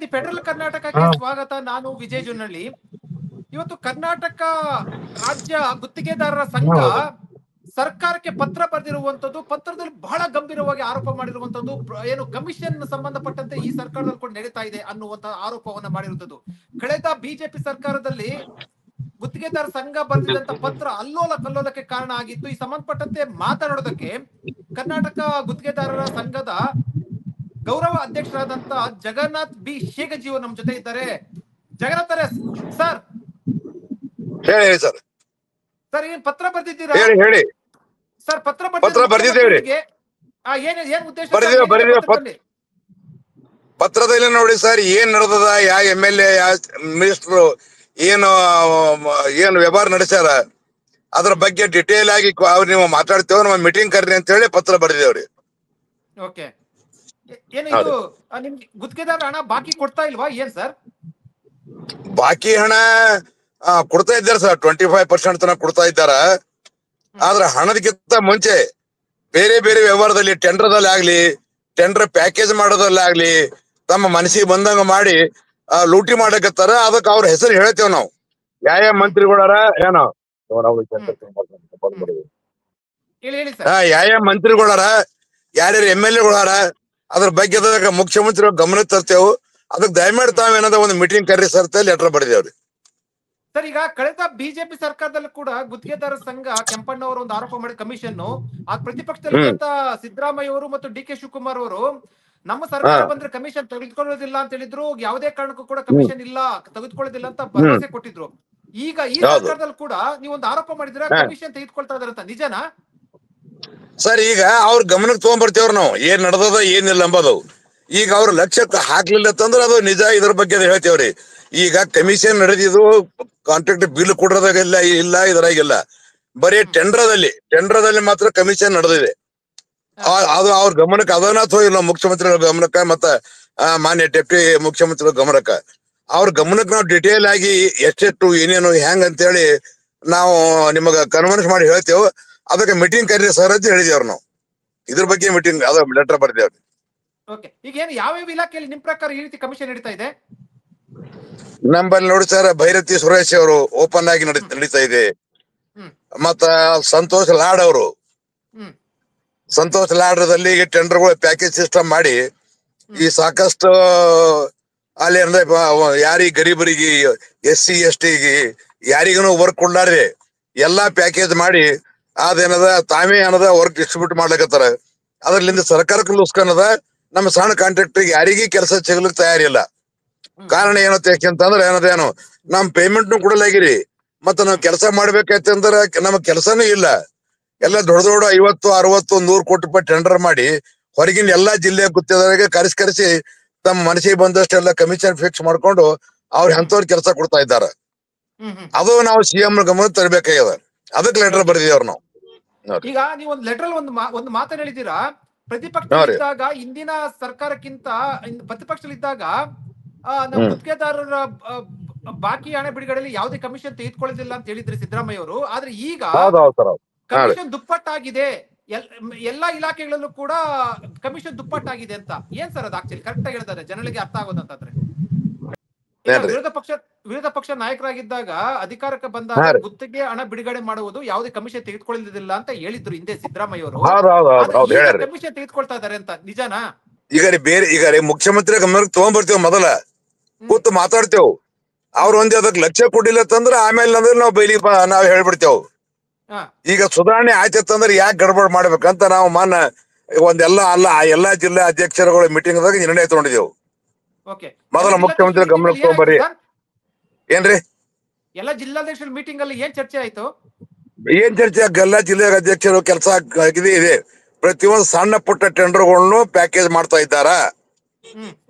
The federal ಕರ್ನಾಟಕಕ್ಕೆ ಸ್ವಾಗತ. ನಾನು ವಿಜಯ್ ಜುನ್ನಳ್ಳಿ. ಇವತ್ತು ಕರ್ನಾಟಕ ರಾಜ್ಯ ಗುತ್ತಿಗೆದಾರರ ಸಂಘ ಸರ್ಕಾರಕ್ಕೆ ಪತ್ರ ಬರೆದಿರುವಂತದ್ದು, ಪತ್ರದಲ್ಲಿ ಬಹಳ ಗಂಭೀರವಾಗಿ ಆರೋಪ ಮಾಡಿರುವಂತದ್ದು ಏನು ಕಮಿಷನ್ ಸಂಬಂಧಪಟ್ಟಂತೆ ಈ ಸರ್ಕಾರದಲ್ಲಿ ಕೂಡ ನಡೀತಾ ಇದೆ ಅನ್ನುವಂತ ಆರೋಪವನ್ನ ಮಾಡಿರುವಂತದ್ದು. ಕಳೆದ ಬಿಜೆಪಿ ಸರ್ಕಾರದಲ್ಲಿ ಗುತ್ತಿಗೆದಾರ ಸಂಘ ಬರೆದಿದ್ದಂತ ಪತ್ರ ಅಲ್ಲೋಲ ಕಲ್ಲೋಲಕ್ಕೆ ಕಾರಣ ಆಗಿತ್ತು. ಈ ಸಂಬಂಧಪಟ್ಟಂತೆ ಮಾತನಾಡೋದಕ್ಕೆ ಕರ್ನಾಟಕ ಗುತ್ತಿಗೆದಾರರ ಸಂಘದ ಗೌರವ ಅಧ್ಯಕ್ಷರಾದಂತ ಜಗನ್ನಾಥ್ ಬಿ ಶೇಗಜಿ ನಮ್ಮ ಜೊತೆ ಇದ್ದಾರೆ. ಜಗನ್ನಾಥ್ ಸರ್, ಹೇಳಿ ಸರ್. ಸರ್ ಏನ್ ಪತ್ರ ಬರ್ದಿದ್ದೀರಾ? ಹೇಳಿ ಸರ್. ಪತ್ರ ಬರ್ದಿದ್ದೇವೆ. ಏನ್ ಉದ್ದೇಶ? ಪತ್ರದಲ್ಲಿ ನೋಡಿ ಸರ್, ಏನ್ ನಡೆದದ, ಯಾವ MLA ಯಾವ ಮಿನಿಸ್ಟರ್ ಏನು ವ್ಯವಹಾರ ನಡೆಸ್ಯಾರ ಅದ್ರ ಬಗ್ಗೆ ಡಿಟೇಲ್ ಆಗಿ ನೀವು ಮಾತಾಡ್ತೇವೆ, ನಮ್ಮ ಮೀಟಿಂಗ್ ಕರ್ರಿ ಅಂತ ಹೇಳಿ ಪತ್ರ ಬರ್ದಿದ್ದೇವ್ರಿ. ಓಕೆ. ಏನು ಇದು ನಿಮ್ಗೆ ಗುತ್ತಿಗೆದಾರ ಹಣ ಬಾಕಿ ಕೊಡ್ತಾ ಇಲ್ವಾ ಏನ್ ಸರ್? ಬಾಕಿ ಹಣ ಕೊಡ್ತಾ ಇದ್ದಾರೆ ಸರ್, 25% ತನಕ ಕೊಡ್ತಾ ಇದ್ದಾರ. ಆದ್ರೆ ಹಣದಕ್ಕಿಂತ ಮುಂಚೆ ಬೇರೆ ಬೇರೆ ವ್ಯವಹಾರದಲ್ಲಿ ಟೆಂಡರ್ದಲ್ಲಿ ಆಗ್ಲಿ, ಟೆಂಡರ್ ಪ್ಯಾಕೇಜ್ ಮಾಡೋದ್ರಲ್ಲಿ ಆಗ್ಲಿ ತಮ್ಮ ಮನಸ್ಸಿಗೆ ಬಂದಂಗ ಮಾಡಿ ಲೂಟಿ ಮಾಡಕತ್ತಾರ. ಅದಕ್ಕೆ ಅವ್ರ ಹೆಸರು ಹೇಳ್ತೇವ್ ನಾವು. ಯಾವ ಮಂತ್ರಿಗಳಾರ ಏನೋ ಯಾವ ಮಂತ್ರಿಗಳಾರ, ಯಾರ್ಯಾರು MLAಗಳಾರ ಅದ್ರ ಬಗ್ಗೆ ಮುಖ್ಯಮಂತ್ರಿ ಗಮನ ತರ್ತೇವು. ಅದಕ್ಕೆ ದಯಮಾಡಿ ತಾವೇನದ ಒಂದು ಮೀಟಿಂಗ್ ಕರ್ರಿ ಸರ್ ಲೆಟರ್ ಬರೆದೇವ್ರಿ. ಸರ್, ಈಗ ಕಳೆದ ಬಿಜೆಪಿ ಸರ್ಕಾರದಲ್ಲೂ ಕೂಡ ಗುತ್ತಿಗೆದಾರ ಸಂಘ ಕೆಂಪಣ್ಣವರು ಒಂದು ಆರೋಪ ಮಾಡಿ ಕಮಿಷನ್ ಆ ಪ್ರತಿಪಕ್ಷದಲ್ಲಿ ಸಿದ್ದರಾಮಯ್ಯ ಅವರು ಮತ್ತು DK ಶಿವಕುಮಾರ್ ಅವರು ನಮ್ಮ ಸರ್ಕಾರ ಬಂದ್ರೆ ಕಮಿಷನ್ ತೆಗೆದುಕೊಳ್ಳೋದಿಲ್ಲ ಅಂತ ಹೇಳಿದ್ರು. ಯಾವುದೇ ಕಾರಣಕ್ಕೂ ಕೂಡ ಕಮಿಷನ್ ಇಲ್ಲ, ತೆಗೆದುಕೊಳ್ಳೋದಿಲ್ಲ ಅಂತ ಭರವಸೆ ಕೊಟ್ಟಿದ್ರು. ಈಗ ಈ ಸರ್ಕಾರದಲ್ಲಿ ಕೂಡ ನೀವೊಂದು ಆರೋಪ ಮಾಡಿದ್ರೆ ಕಮಿಷನ್ ತೆಗೆದುಕೊಳ್ತಾ ಇದಾರೆ ಅಂತ, ನಿಜನಾ ಸರ್? ಈಗ ಅವ್ರ ಗಮನಕ್ಕೆ ತಗೊಂಡ್ಬರ್ತೇವ್ರ ನಾವು, ಏನ್ ನಡೆದದ ಏನಿಲ್ಲ ಅಂಬೋದು. ಈಗ ಅವ್ರ ಲಕ್ಷ್ಯಕ್ಕೆ ಹಾಕ್ಲಿಲ್ಲ ಅಂತಂದ್ರೆ ಅದು ನಿಜ, ಇದ್ರ ಬಗ್ಗೆ ಹೇಳ್ತೇವ್ರಿ. ಈಗ ಕಮಿಷನ್ ನಡೆದಿದ್ದು ಕಾಂಟ್ರಾಕ್ಟ್ ಬಿಲ್ ಕೊಡೋದಾಗಿಲ್ಲ, ಇಲ್ಲ ಇದ್ರಾಗಿಲ್ಲ. ಬರೀ ಟೆಂಡರ್ದಲ್ಲಿ ಮಾತ್ರ ಕಮಿಷನ್ ನಡೆದಿದೆ. ಅದು ಅವ್ರ ಗಮನಕ್ಕೆ ಅದನ್ನ ಇಲ್ಲ, ಮುಖ್ಯಮಂತ್ರಿಗಳ ಗಮನಕ್ಕ ಮತ್ತ ಮಾನ್ಯ ಡೆಪ್ಟಿ ಮುಖ್ಯಮಂತ್ರಿಗಳ ಗಮನಕ್ಕ. ಅವ್ರ ಗಮನಕ್ಕೆ ನಾವು ಡಿಟೇಲ್ ಆಗಿ ಎಷ್ಟೆಷ್ಟು ಏನೇನು ಹೆಂಗ್ ಅಂತೇಳಿ ನಾವು ನಿಮಗ ಕನ್ವಿನ್ಸ್ ಮಾಡಿ ಹೇಳ್ತೇವೆ. ಅದಕ್ಕೆ ಮೀಟಿಂಗ್ ಕರೀರಿ ಸರ್ ಅಂತ ಹೇಳಿದೇವ್ರ ನಾವು. ಇದ್ರ ಬಗ್ಗೆ ಮೀಟಿಂಗ್ ಅದ ಲೆಟರ್ ಬರ್ದೇವ್ರಿ. ಓಕೆ. ಈಗ ಏನು ಯಾವ ಇಲಾಖೆಯಲ್ಲಿ ನಿಮ್ ಪ್ರಕಾರ ಈ ರೀತಿ ಕಮಿಷನ್ ನಡೀತಾ ಇದೆ? ನಮ್ಮಲ್ಲಿ ನೋಡಿ ಸರ್, ಭೈರತಿ ಸುರೇಶ್ ಅವರು ಓಪನ್ ಆಗಿ ನಡೀತಾ ಇದೆ. ಮತ್ತ ಸಂತೋಷ್ ಲಾಡ್ ಅವರು, ಸಂತೋಷ್ ಲಾಡ್ರಲ್ಲಿ ಟೆಂಡರ್ಗಳು ಪ್ಯಾಕೇಜ್ ಸಿಸ್ಟಮ್ ಮಾಡಿ ಈ ಸಾಕಷ್ಟು ಅಲ್ಲಿ ಅಂದ್ರೆ ಯಾರಿಗ ಗರೀಬರಿಗೆ, SC ST ಯಾರಿಗೂ ವರ್ಕ್ ಕೊಡ್ಲಾರ್ದೆ ಎಲ್ಲಾ ಪ್ಯಾಕೇಜ್ ಮಾಡಿ ಅದೇನದ ತಾವೇ ಏನದ ವರ್ಕ್ ಡಿಸ್ಟ್ರಿಬ್ಯೂಟ್ ಮಾಡ್ಲಕತ್ತಾರ. ಅದ್ರಲ್ಲಿಂದ ಸರ್ಕಾರಕ್ಕೆ ಲುಸ್ಕನದ, ನಮ್ಮ ಸಣ್ಣ ಕಾಂಟ್ರಾಕ್ಟರ್ ಯಾರಿಗೂ ಕೆಲಸ ಸಿಗ್ಲಿಕ್ಕೆ ತಯಾರಿಲ್ಲ. ಕಾರಣ ಏನಂತ ಯಾಕೆಂತಂದ್ರೆ ಏನದೇನು ನಮ್ ಪೇಮೆಂಟ್ ಕೊಡಲಾಗಿರಿ, ಮತ್ತ ನಾವ್ ಕೆಲಸ ಮಾಡ್ಬೇಕಂತಂದ್ರ ನಮಗ್ ಕೆಲಸನೂ ಇಲ್ಲ. ಎಲ್ಲ ದೊಡ್ಡ 50, 60, 100 ಕೋಟಿ ರೂಪಾಯಿ ಟೆಂಡರ್ ಮಾಡಿ ಹೊರಗಿನ ಎಲ್ಲಾ ಜಿಲ್ಲೆ ಗುತ್ತಿಗೆದಾರರಿಗೆ ಕರೆಸಿ ತಮ್ಮ ಮನಸ್ಸಿಗೆ ಬಂದಷ್ಟೆಲ್ಲ ಕಮಿಷನ್ ಫಿಕ್ಸ್ ಮಾಡ್ಕೊಂಡು ಅವ್ರ ಎಂತವ್ರ ಕೆಲಸ ಕೊಡ್ತಾ ಇದ್ದಾರ. ಅದು ನಾವು CM ಗಮನ ತರಬೇಕಾಗ್ಯದ. ಅದಕ್ಕೆ ಲೆಟರ್ ಬರೆದಿದ್ದೇವ್ರ ನಾವು. ಈಗ ನೀವು ಒಂದು ಲೆಟರ್ ಒಂದು ಮಾತನ್ನ ಹೇಳಿದ್ದೀರಾ, ಪ್ರತಿಪಕ್ಷದಲ್ಲಿದ್ದಾಗ ಹಿಂದಿನ ಸರ್ಕಾರಕ್ಕಿಂತ ಪ್ರತಿಪಕ್ಷದಲ್ಲಿದ್ದಾಗ ನಮ್ಮ ಗುತ್ತಿಗೆದಾರರ ಬಾಕಿ ಹಣ ಬಿಡುಗಡೆಯಲ್ಲಿ ಯಾವುದೇ ಕಮಿಷನ್ ತೆಗೆದುಕೊಳ್ಳೋದಿಲ್ಲ ಅಂತ ಹೇಳಿದ್ರಿ ಸಿದ್ದರಾಮಯ್ಯ ಅವರು. ಆದ್ರೆ ಈಗ ಕಮಿಷನ್ ದುಪ್ಪಟ್ಟಾಗಿದೆ, ಎಲ್ಲಾ ಇಲಾಖೆಗಳಲ್ಲೂ ಕೂಡ ಕಮಿಷನ್ ದುಪ್ಪಟ್ಟಾಗಿದೆ ಅಂತ. ಏನ್ ಸರ್ ಅದು ಆಕ್ಚುಲಿ ಕರೆಕ್ಟ್ ಆಗಿ ಹೇಳ್ತಾರೆ ಜನಗಳಿಗೆ ಅರ್ಥ ಆಗೋದಂತಾದ್ರೆ? ವಿರೋಧ ಪಕ್ಷ ನಾಯಕರಾಗಿದ್ದಾಗ ಅಧಿಕಾರಕ್ಕೆ ಬಂದಾಗ ಗುತ್ತಿಗೆ ಹಣ ಬಿಡುಗಡೆ ಮಾಡುವುದು ಯಾವುದೇ ಕಮಿಷನ್ ತೆಗೆದುಕೊಳ್ಳೋದಿಲ್ಲ ಅಂತ ಹೇಳಿದ್ರು ಹಿಂದೆ ಸಿದ್ದರಾಮಯ್ಯ ಅವರು. ಕಮಿಷನ್ ತೆಗೆದುಕೊಳ್ತಾ ಇದಾರೆ ಅಂತ, ನಿಜನಾ? ಈಗ ಮುಖ್ಯಮಂತ್ರಿ ಗಮನಕ್ಕೆ ತಗೊಂಡ್ಬರ್ತೇವ್, ಮೊದಲ ಕೂತು ಮಾತಾಡ್ತೇವ್. ಅವ್ರ ಅದಕ್ಕೆ ಲಕ್ಷ್ಯ ಕೊಟ್ಟಿಲ್ಲ ಅಂತಂದ್ರ ಆಮೇಲೆ ಅಂದ್ರೆ ನಾವು ಬೈಲಿ ನಾವ್ ಹೇಳ್ಬಿಡ್ತೇವ್. ಈಗ ಸುಧಾರಣೆ ಆಯ್ತಂದ್ರೆ ಯಾಕೆ ಗಡ್ಬಡ್ ಮಾಡ್ಬೇಕಂತ ನಾವು ಎಲ್ಲಾ ಜಿಲ್ಲಾ ಅಧ್ಯಕ್ಷರುಗಳ ಮೀಟಿಂಗ್ ದಾಗ ನಿರ್ಣಯ ತಗೊಂಡಿದ್ದೇವು. ಮೊದಲ ಮುಖ್ಯಮಂತ್ರಿ ಗಮನಕ್ಕೆ ತಗೊಂಬರ್ರಿ. ಏನ್ರಿ ಎಲ್ಲ ಜಿಲ್ಲಾಧ್ಯಕ್ಷರ ಮೀಟಿಂಗ್ ಅಲ್ಲಿ ಏನ್ ಚರ್ಚೆ ಆಯ್ತು? ಏನ್ ಚರ್ಚೆ? ಎಲ್ಲಾ ಜಿಲ್ಲಾ ಅಧ್ಯಕ್ಷರು ಕೆಲಸ ಇದೆ. ಪ್ರತಿಯೊಂದು ಸಣ್ಣ ಪುಟ್ಟ ಟೆಂಡರ್ಗಳನ್ನು ಪ್ಯಾಕೇಜ್ ಮಾಡ್ತಾ ಇದ್ದಾರ.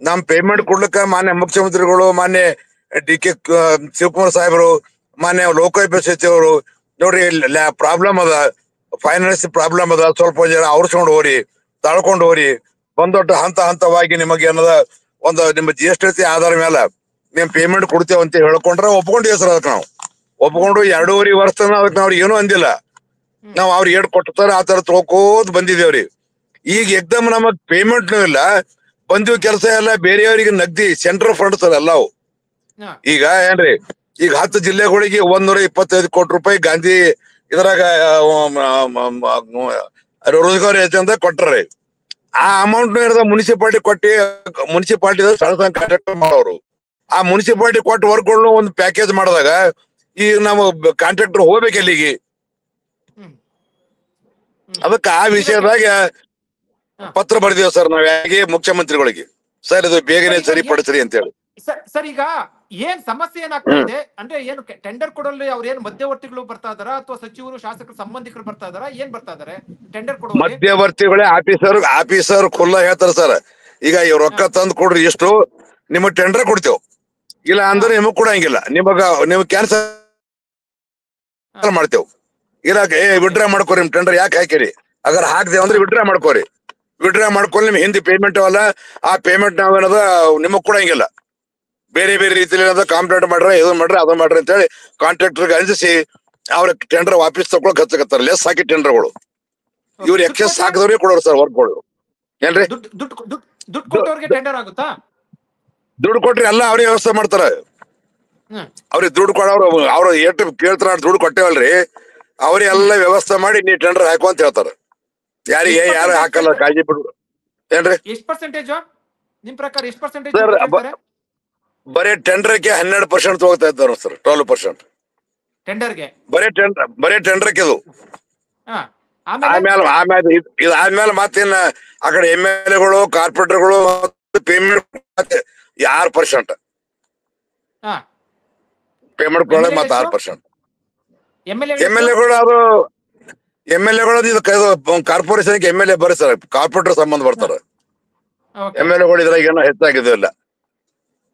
ನಮ್ ಪೇಮೆಂಟ್ ಕೊಡ್ಲಿಕ್ಕ ಮಾನ್ಯ ಮುಖ್ಯಮಂತ್ರಿಗಳು, ಮಾನ್ಯ DK ಶಿವಕುಮಾರ್ ಸಾಹೇಬರು, ಮಾನ್ಯ ಲೋಕಾಯುಕ್ತ ಸಚಿವರು ನೋಡ್ರಿ ಪ್ರಾಬ್ಲಮ್ ಅದ, ಫೈನಾನ್ಸ್ ಪ್ರಾಬ್ಲಮ್ ಅದ, ಸ್ವಲ್ಪ ಜನ ಅವ್ರಸ್ಕೊಂಡು ಹೋರಿ, ತಳ್ಕೊಂಡು ಹೋರಿ, ಬಂದೊಟ್ಟು ಹಂತವಾಗಿ ನಿಮಗೆ ಏನದ ಒಂದು ನಿಮ್ಮ GST ಆಧಾರ ಮೇಲೆ ನಿಮ್ ಪೇಮೆಂಟ್ ಕೊಡ್ತೇವೆ ಅಂತ ಹೇಳ್ಕೊಂಡ್ರೆ ಒಪ್ಕೊಂಡಿವಿ ಸರ್. ಅದಕ್ಕೆ ನಾವು ಒಪ್ಕೊಂಡು 2.5 ವರ್ಷ ಅದಕ್ಕೆ ನಾವ್ ಏನು ಅಂದಿಲ್ಲ. ನಾವ್ ಅವ್ರಿಗೆ ಕೊಡ್ತಾರ ಆ ತರ ತೊಳ್ಕೋದ್ ಬಂದಿದೇವ್ರಿ. ಈಗ ಎಕ್ದಮ್ ನಮಗ್ ಪೇಮೆಂಟ್ನು ಇಲ್ಲ, ಬಂದಿವ್ ಕೆಲಸ ಎಲ್ಲ ಬೇರೆಯವರಿಗೆ ನಗ್ದಿ ಸೆಂಟ್ರಲ್ ಫಂಡ್ಸ್ ಎಲ್ಲವು. ಹಾ ಈಗ ಏನ್ರಿ, ಈಗ 10 ಜಿಲ್ಲೆಗಳಿಗೆ 125 ಕೋಟಿ ರೂಪಾಯಿ ಗಾಂಧಿ ಇದ್ರಾಗ ರೋಜ್ಗಾರ್ ಯೋಜನೆ ಕೊಟ್ಟಾರೆ. ಆ ಅಮೌಂಟ್ ಮುನ್ಸಿಪಾಲಿಟಿ ಕೊಟ್ಟಿ, ಮುನ್ಸಿಪಾಲಿಟಿ ಸಣ್ಣ ಸಣ್ಣ ಕಾಂಟ್ರಾಕ್ಟರ್ ಮಾಡೋರು. ಆ ಮುನ್ಸಿಪಾಲಿಟಿ ಕೊಟ್ಟು ವರ್ಕ್ಗಳನ್ನು ಒಂದು ಪ್ಯಾಕೇಜ್ ಮಾಡಿದಾಗ ಈಗ ನಾವು ಕಾಂಟ್ರಾಕ್ಟರ್ ಹೋಗ್ಬೇಕು ಎಲ್ಲಿಗೆ. ಹ್ಮ್ ಅದಕ್ಕೆ ಆ ವಿಷಯದಾಗ ಹಾ. ಪತ್ರ ಬರ್ದೇವ್ ಸರ್ ನಾವ್ ಯಾಕೆ ಮುಖ್ಯಮಂತ್ರಿಗಳಿಗೆ, ಸರ್ ಇದು ಬೇಗನೆ ಸರಿಪಡಿಸ್ರಿ ಅಂತ ಹೇಳಿ. ಸರ್ ಈಗ ಏನ್ ಸಮಸ್ಯೆ ಏನಾಗ್ತಾ ಇದೆ ಅಂದ್ರೆ, ಏನು ಟೆಂಡರ್ ಕೊಡಲು ಅವ್ರ ಏನ್ ಮಧ್ಯವರ್ತಿಗಳು ಬರ್ತಾ ಇದಾರ ಅಥವಾ ಸಚಿವರು ಶಾಸಕರು ಸಂಬಂಧಿಕರು ಬರ್ತಾ ಇದಾರ, ಏನ್ ಬರ್ತಾ ಇದಾರೆ ಟೆಂಡರ್ ಕೊಡುವ? ಮಧ್ಯವರ್ತಿಗಳೇ ಆಫೀಸರ್ ಖುಲ್ಲ ಹೇಳ್ತಾರ ಸರ್, ಈಗ ಇವ್ ರೊಕ್ಕ ತಂದ್ ಕೊಡ್ರಿ ಇಷ್ಟು ನಿಮಗ್ ಟೆಂಡರ್ ಕೊಡ್ತೇವ್, ಇಲ್ಲ ಅಂದ್ರೆ ನಿಮಗ್ ಕೊಡಂಗಿಲ್ಲ, ನಿಮಗ್ ಕ್ಯಾನ್ಸಲ್ ಮಾಡ್ತೇವ್, ಇಲ್ಲ ವಿಡ್ರಾ ಮಾಡ್ಕೋರಿ ನಿಮ್ ಟೆಂಡರ್ ಯಾಕೆ ಹಾಕಿರಿ, ಅಗರ್ ಹಾಕ್ದೇವ್ ಅಂದ್ರೆ ವಿಡ್ರಾ ಮಾಡ್ಕೋರಿ, ವಿಡ್ರಾ ಮಾಡ್ಕೊಂಡು ನಿಮ್ ಹಿಂದಿ ಪೇಮೆಂಟ್ ಅವಲ್ಲ ಆ ಪೇಮೆಂಟ್ ನಾವೇನದ ನಿಮಗ್ ಕೊಡಂಗಿಲ್ಲ, ಬೇರೆ ಬೇರೆ ರೀತಿಯಲ್ಲಿ ಕಾಂಪ್ಲೇಂಟ್ ಮಾಡ್ರಿ, ಇದನ್ ಮಾಡ್ರಿ ಅದನ್ ಮಾಡ್ರಿ ಅಂತ ಹೇಳಿ ಕಾಂಟ್ರಾಕ್ಟರ್ಗೆ ಅಂಜಿಸಿ ಅವ್ರ ಟೆಂಡರ್ ವಾಪಸ್ ತಗೊಳಕ್ ಹಚ್ಚಕತ್ತಾರ. ಲೆಸ್ ಹಾಕಿ ಟೆಂಡರ್ಗಳು ಇವ್ರು ಎಕ್ಸೆಸ್ ಹಾಕಿದವ್ರಿಗೆ ಕೊಡೋರು ಸರ್ ವರ್ಕ್ಗಳು. ಏನ್ರಿ ದುಡ್ಡು ಕೊಟ್ಟವ್ರಿಗೆ ಟೆಂಡರ್ ಆಗುತ್ತಾ? ದುಡ್ಡು ಕೊಟ್ರಿ ಎಲ್ಲ ಅವ್ರಿಗೆ ವ್ಯವಸ್ಥೆ ಮಾಡ್ತಾರ. ಅವ್ರಿಗೆ ದುಡ್ಡು ಕೊಡೋರು ಅವ್ರು ಎಷ್ಟು ಕೇಳ್ತಾರ ದುಡ್ಡು ಕೊಟ್ಟೇವಲ್ರಿ, ಅವ್ರಿಗೆ ಎಲ್ಲ ವ್ಯವಸ್ಥೆ ಮಾಡಿ ನೀ ಟೆಂಡರ್ ಹಾಕು ಅಂತ ಹೇಳ್ತಾರ. ಯಾರಿಗೆ ಯಾರು ಹಾಕಲ್ಲ, ಕಾಳಜಿ ಬಿಡು. ಏನ್ರಿ ಎಷ್ಟು ಪರ್ಸೆಂಟೇಜ್ ನಿಮ್ ಪ್ರಕಾರ, ಎಷ್ಟು ಪರ್ಸೆಂಟೇಜ್? ಬರೀ ಟೆಂಡರ್ಗೆ 12% ತಗೋತಾ ಇದ್ದಾರೆ ಸರ್, 12% ಟೆಂಡರ್ಗೆ, ಬರೀ ಟೆಂಡರ್ಗೆ ಇದು. ಆಮೇಲೆ ಮತ್ತೇನ ಆ ಕಡೆ MLA ಗಳು ಕಾರ್ಪೊರೇಟರ್ಗಳು ಪೇಮೆಂಟ್ 6% ಪೇಮೆಂಟ್ ಕೊಡೋದು, ಮತ್ತೆ 6% MLA ಗಳು. ಅದು MLA ಗಳು ಕಾರ್ಪೊರೇಷನ್ಗೆ MLA ಬರೀ ಸರ್, ಕಾರ್ಪೊರೇಟರ್ ಸಂಬಂಧ ಬರ್ತಾರ. MLA ಗಳು ಇದ್ರಾಗ ಏನೋ ಹೆಚ್ಚಾಗಿದಿಲ್ಲ.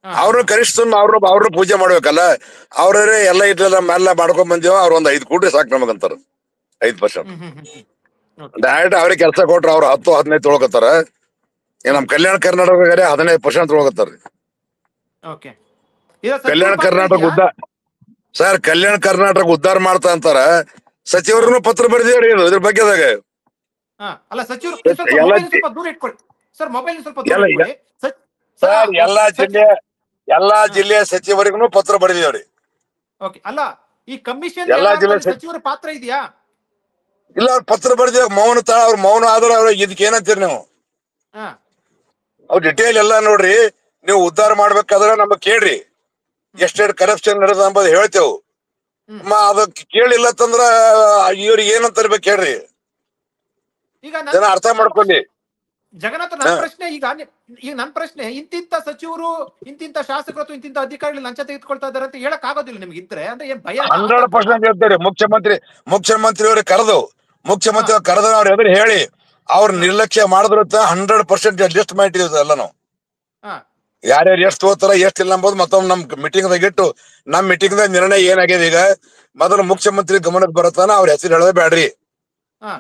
ಅವ್ರನ್ನ ಕನಿಷ್ಠ ಅವ್ರನ್ನ ಪೂಜೆ ಮಾಡ್ಬೇಕಲ್ಲ, ಅವ್ರೇ ಎಲ್ಲ ಇಟ್ಲೆಲ್ಲ ಮೆಲ್ಲ ಮಾಡ್ಕೊಂಡ್ ಬಂದಿವ, ಅವ್ರ ಒಂದ್ 5 ಕೋಟಿ ಸಾಕು ನಮಗಂತಾರ. 5% ಡೈರೆಕ್ಟ್ ಅವ್ರಿಗೆ ಕೆಲಸ ಕೊಟ್ರ ಅವ್ರು 10-15 ತೊಗೊಳಕತ್ತಾರ. ನಮ್ ಕಲ್ಯಾಣ ಕರ್ನಾಟಕ 15% ತೊಗೊಳಕತ್ತಾರ. ಕಲ್ಯಾಣ ಕರ್ನಾಟಕ ಉದ್ಧಾರ ಮಾಡ್ತಾ ಅಂತಾರ. ಸಚಿವರನ್ನು ಪತ್ರ ಬರೆದಿವ್ರಿ ಇದ್ರ ಬಗ್ಗೆದಾಗ. ಸರ್ ಎಲ್ಲಾ ಜಿಲ್ಲೆಯ ಸಚಿವರಿಗೂ ಪತ್ರ ಬರೆದಿವ್ರಿ. ಅಲ್ಲ, ಈ ಕಮಿಷನ್ ಎಲ್ಲಾ ಜಿಲ್ಲೆ ಸಚಿವರ ಪಾತ್ರ ಇದೆಯಾ? ಇಲ್ಲ, ಅವ್ರ ಪತ್ರ ಬರೆದಿವ್, ಮೌನ ಅವ್ರ ಮೌನ ಆದ್ರ ಇದಕ್ಕೆ ಏನಂತೀರಿ ನೀವು? ಅವ್ರ ಡಿಟೇಲ್ ಎಲ್ಲ ನೋಡ್ರಿ. ನೀವು ಉದ್ಧಾರ ಮಾಡ್ಬೇಕಾದ್ರೆ ನಮಗ್ ಕೇಳ್ರಿ, ಎಷ್ಟೆಷ್ಟು ಕರಪ್ಷನ್ ನಡೆದ ಅಂಬದ್ ಹೇಳ್ತೇವ್. ಅದಕ್ಕೆ ಕೇಳಿಲ್ಲ ಅಂತಂದ್ರ ಇವ್ರಿಗೆ ಏನಂತ ಇರ್ಬೇಕು ಹೇಳ್ರಿ, ಜನ ಅರ್ಥ ಮಾಡ್ಕೊಳ್ಳಿ. ಜಗನ್ನಾಥ, ನನ್ನ ಪ್ರಶ್ನೆ ಈಗ ನನ್ನ ಪ್ರಶ್ನೆ, ಇಂತಿಂತ ಸಚಿವರು ಇಂತಿಂತ ಶಾಸಕರು ಅಥವಾ ಇಂತಿಂತ ಅಧಿಕಾರಿಗಳು ಲಂಚ ತೆಗೆದುಕೊಳ್ತಾ ಇದಾರೆ ಅಂತ ಹೇಳಕ್ ಆಗೋದಿಲ್ಲ ನಿಮ್ಗೆ ಇದ್ರೆ? ಅಂದ್ರೆ ಏನ್ ಭಯ? 100% ಹೇಳ್ತಾರೆ. ಮುಖ್ಯಮಂತ್ರಿ ಅವ್ರಿಗೆ ಕರೆದು ಅವ್ರ ಎದುರು ಹೇಳಿ ಅವ್ರ ನಿರ್ಲಕ್ಷ್ಯ ಮಾಡಿದ್ರ 100% ಲಿಸ್ಟ್ ಮಾಡಿಟ್ಟಿದ್ವಿ ಎಲ್ಲ ನಾವು. ಯಾರ್ಯಾರು ಎಷ್ಟು ಹೋಗ್ತಾರ ಎಷ್ಟಿಲ್ಲ ಅಂಬೋದು ಮತ್ತೊಮ್ಮೆ ನಮ್ ಮೀಟಿಂಗ್ ದಾಗ ಇಟ್ಟು, ನಮ್ ಮೀಟಿಂಗ್ ದಾಗ ನಿರ್ಣಯ ಏನಾಗಿದೆ ಈಗ, ಮೊದಲು ಮುಖ್ಯಮಂತ್ರಿ ಗಮನಕ್ಕೆ ಬರತ್ತಾನ, ಅವ್ರ ಹೆಸರು ಹೇಳೋದೇ ಬ್ಯಾಡ್ರಿ.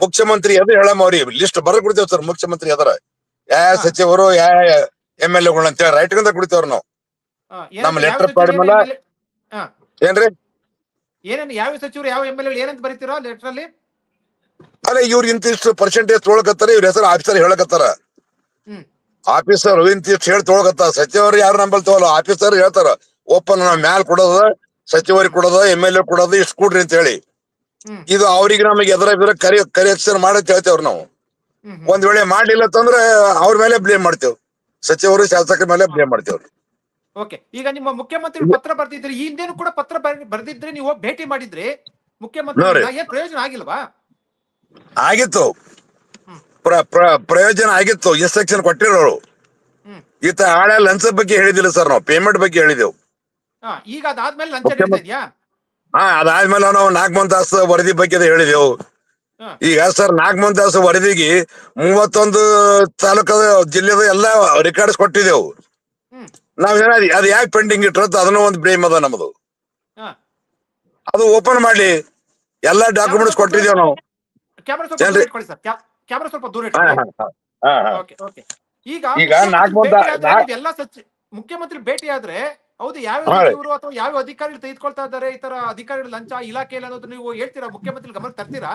ಮುಖ್ಯಮಂತ್ರಿ ಎದುರು ಹೇಳಮ್ಮ, ಅವ್ರಿಗೆ ಲಿಸ್ಟ್ ಬರದ್ ಬಿಡ್ತೇವ್ ಸರ್. ಮುಖ್ಯಮಂತ್ರಿ ಎದರ ಯಾವ ಸಚಿವರು ಯಾವ MLA ಅಂತ ಹೇಳಿ ರೈಟ್ ಗಂತ ಕುಡಿತೇವ್ರ ನಾವು. ನಮ್ ಲೆಟರ್ ಪ್ಯಾಡ್ ಮೇಲೆ ಏನ್ರಿ, ಯಾವ ಸಚಿವರು ಯಾವ MLA ಏನಂತ ಬರೀತೀರಾ ಲೆಟರ್ ಅಲ್ಲಿ? ಅಲ್ಲ, ಇವ್ರ ಇಂತಿಷ್ಟು ಪರ್ಸೆಂಟೇಜ್ ತೊಗೊಳಕತ್ತಾರ, ಇವ್ರ ಹೆಸರು ಆಫೀಸರ್ ಹೇಳಕತ್ತಾರ. ಆಫೀಸರ್ ಇಂತಿಷ್ಟು ಹೇಳಿ ತೊಗೊಳಕತ್ತಾರ. ಸಚಿವರು ಯಾರು ನಂಬಲ್ ತಗೋಲ್ಲ, ಆಫೀಸರ್ ಹೇಳ್ತಾರ ಓಪನ್ ಮ್ಯಾಲ್ ಕೊಡೋದ, ಸಚಿವರಿಗೆ ಕೊಡೋದ, MLA ಕೊಡೋದು, ಇಷ್ಟು ಕೊಡ್ರಿ ಅಂತ ಹೇಳಿ. ಇದು ಅವ್ರಿಗೆ ನಮಗೆ ಎದುರ ಕರೆಕ್ಷನ್ ಮಾಡತ್ ಹೇಳ್ತೇವ್ರಿ ನಾವು. ಒಂದ್ ವೇಳೆ ಮಾಡ್ಲಿಲ್ಲ ಅಂತಂದ್ರೆ ಅವ್ರ ಮೇಲೆ ಬ್ಲೇಮ್ ಮಾಡ್ತೇವ್, ಸಚಿವರು ಶಾಸಕರ ಮೇಲೆ ಬ್ಲೇಮ್ ಮಾಡ್ತೇವ್ರಿ. ಈಗ ನಿಮ್ಮ ಮುಖ್ಯಮಂತ್ರಿ ಪತ್ರ ಬರ್ದಿದ್ರಿ, ಈ ಹಿಂದೇನು ಕೂಡ ಪತ್ರ ಬರ್ದಿದ್ರಿ, ನೀವು ಭೇಟಿ ಮಾಡಿದ್ರಿ ಮುಖ್ಯಮಂತ್ರಿ, ಏನ್ ಪ್ರಯೋಜನ ಆಗಿಲ್ವಾ? ಆಗಿತ್ತು, ಪ್ರಯೋಜನ ಆಗಿತ್ತು. ಇನ್ಸ್ಟ್ರಕ್ಷನ್ ಕೊಟ್ಟಿರೋರು. ಈತ ಹಾಳೆ ಲಂಚ ಬಗ್ಗೆ ಹೇಳಿದಿಲ್ಲ ಸರ್, ನಾವು ಪೇಮೆಂಟ್ ಬಗ್ಗೆ ಹೇಳಿದೆವು. ಈಗ ಅದಾದ್ಮೇಲೆ ಲಂಚ ನಡೀತಾ ಇದೆಯಾ? ಅದಾದ್ಮೇಲೆ ನಾವು ನಾಗಮಂತಾಸ್ ವರದಿ ಬಗ್ಗೆ ಹೇಳಿದೆವು. ಈಗ ಸರ್ ನಾಗಮಂತಾಸ್ ವರದಿಗೆ 31 ತಾಲೂಕದ ಜಿಲ್ಲೆದ ಎಲ್ಲ ರೆಕಾರ್ಡ್ಸ್ ಕೊಟ್ಟಿದ್ದೆವು. ನಾವೇನ ಅದ್ ಯಾಕೆ ಪೆಂಡಿಂಗ್ ಇಟ್ಟಿರತ್ತ ಅದನ್ನ ಒಂದು ಬ್ಲೇಮ್ ಅದ ನಮ್ದು. ಅದು ಓಪನ್ ಮಾಡ್ಲಿ, ಎಲ್ಲಾ ಡಾಕ್ಯುಮೆಂಟ್ಸ್ ಕೊಟ್ಟಿದ್ದೇವೆ ನಾವು. ಈಗ ಎಲ್ಲ ಮುಖ್ಯಮಂತ್ರಿ ಭೇಟಿ ಆದ್ರೆ ಹೌದು, ಯಾವ ಸಚಿವರು ಅಥವಾ ಯಾವ ಅಧಿಕಾರಿಗಳು ತೆಗೆದುಕೊಳ್ತಾ ಇದಾರೆ ಈ ತರ ಅಧಿಕಾರಿಗಳು ಲಂಚ ಇಲಾಖೆಯಲ್ಲಿ ಅನ್ನೋದು ನೀವು ಹೇಳ್ತೀರಾ, ಮುಖ್ಯಮಂತ್ರಿ ಗಮನಕ್ಕೆ ತರ್ತೀರಾ?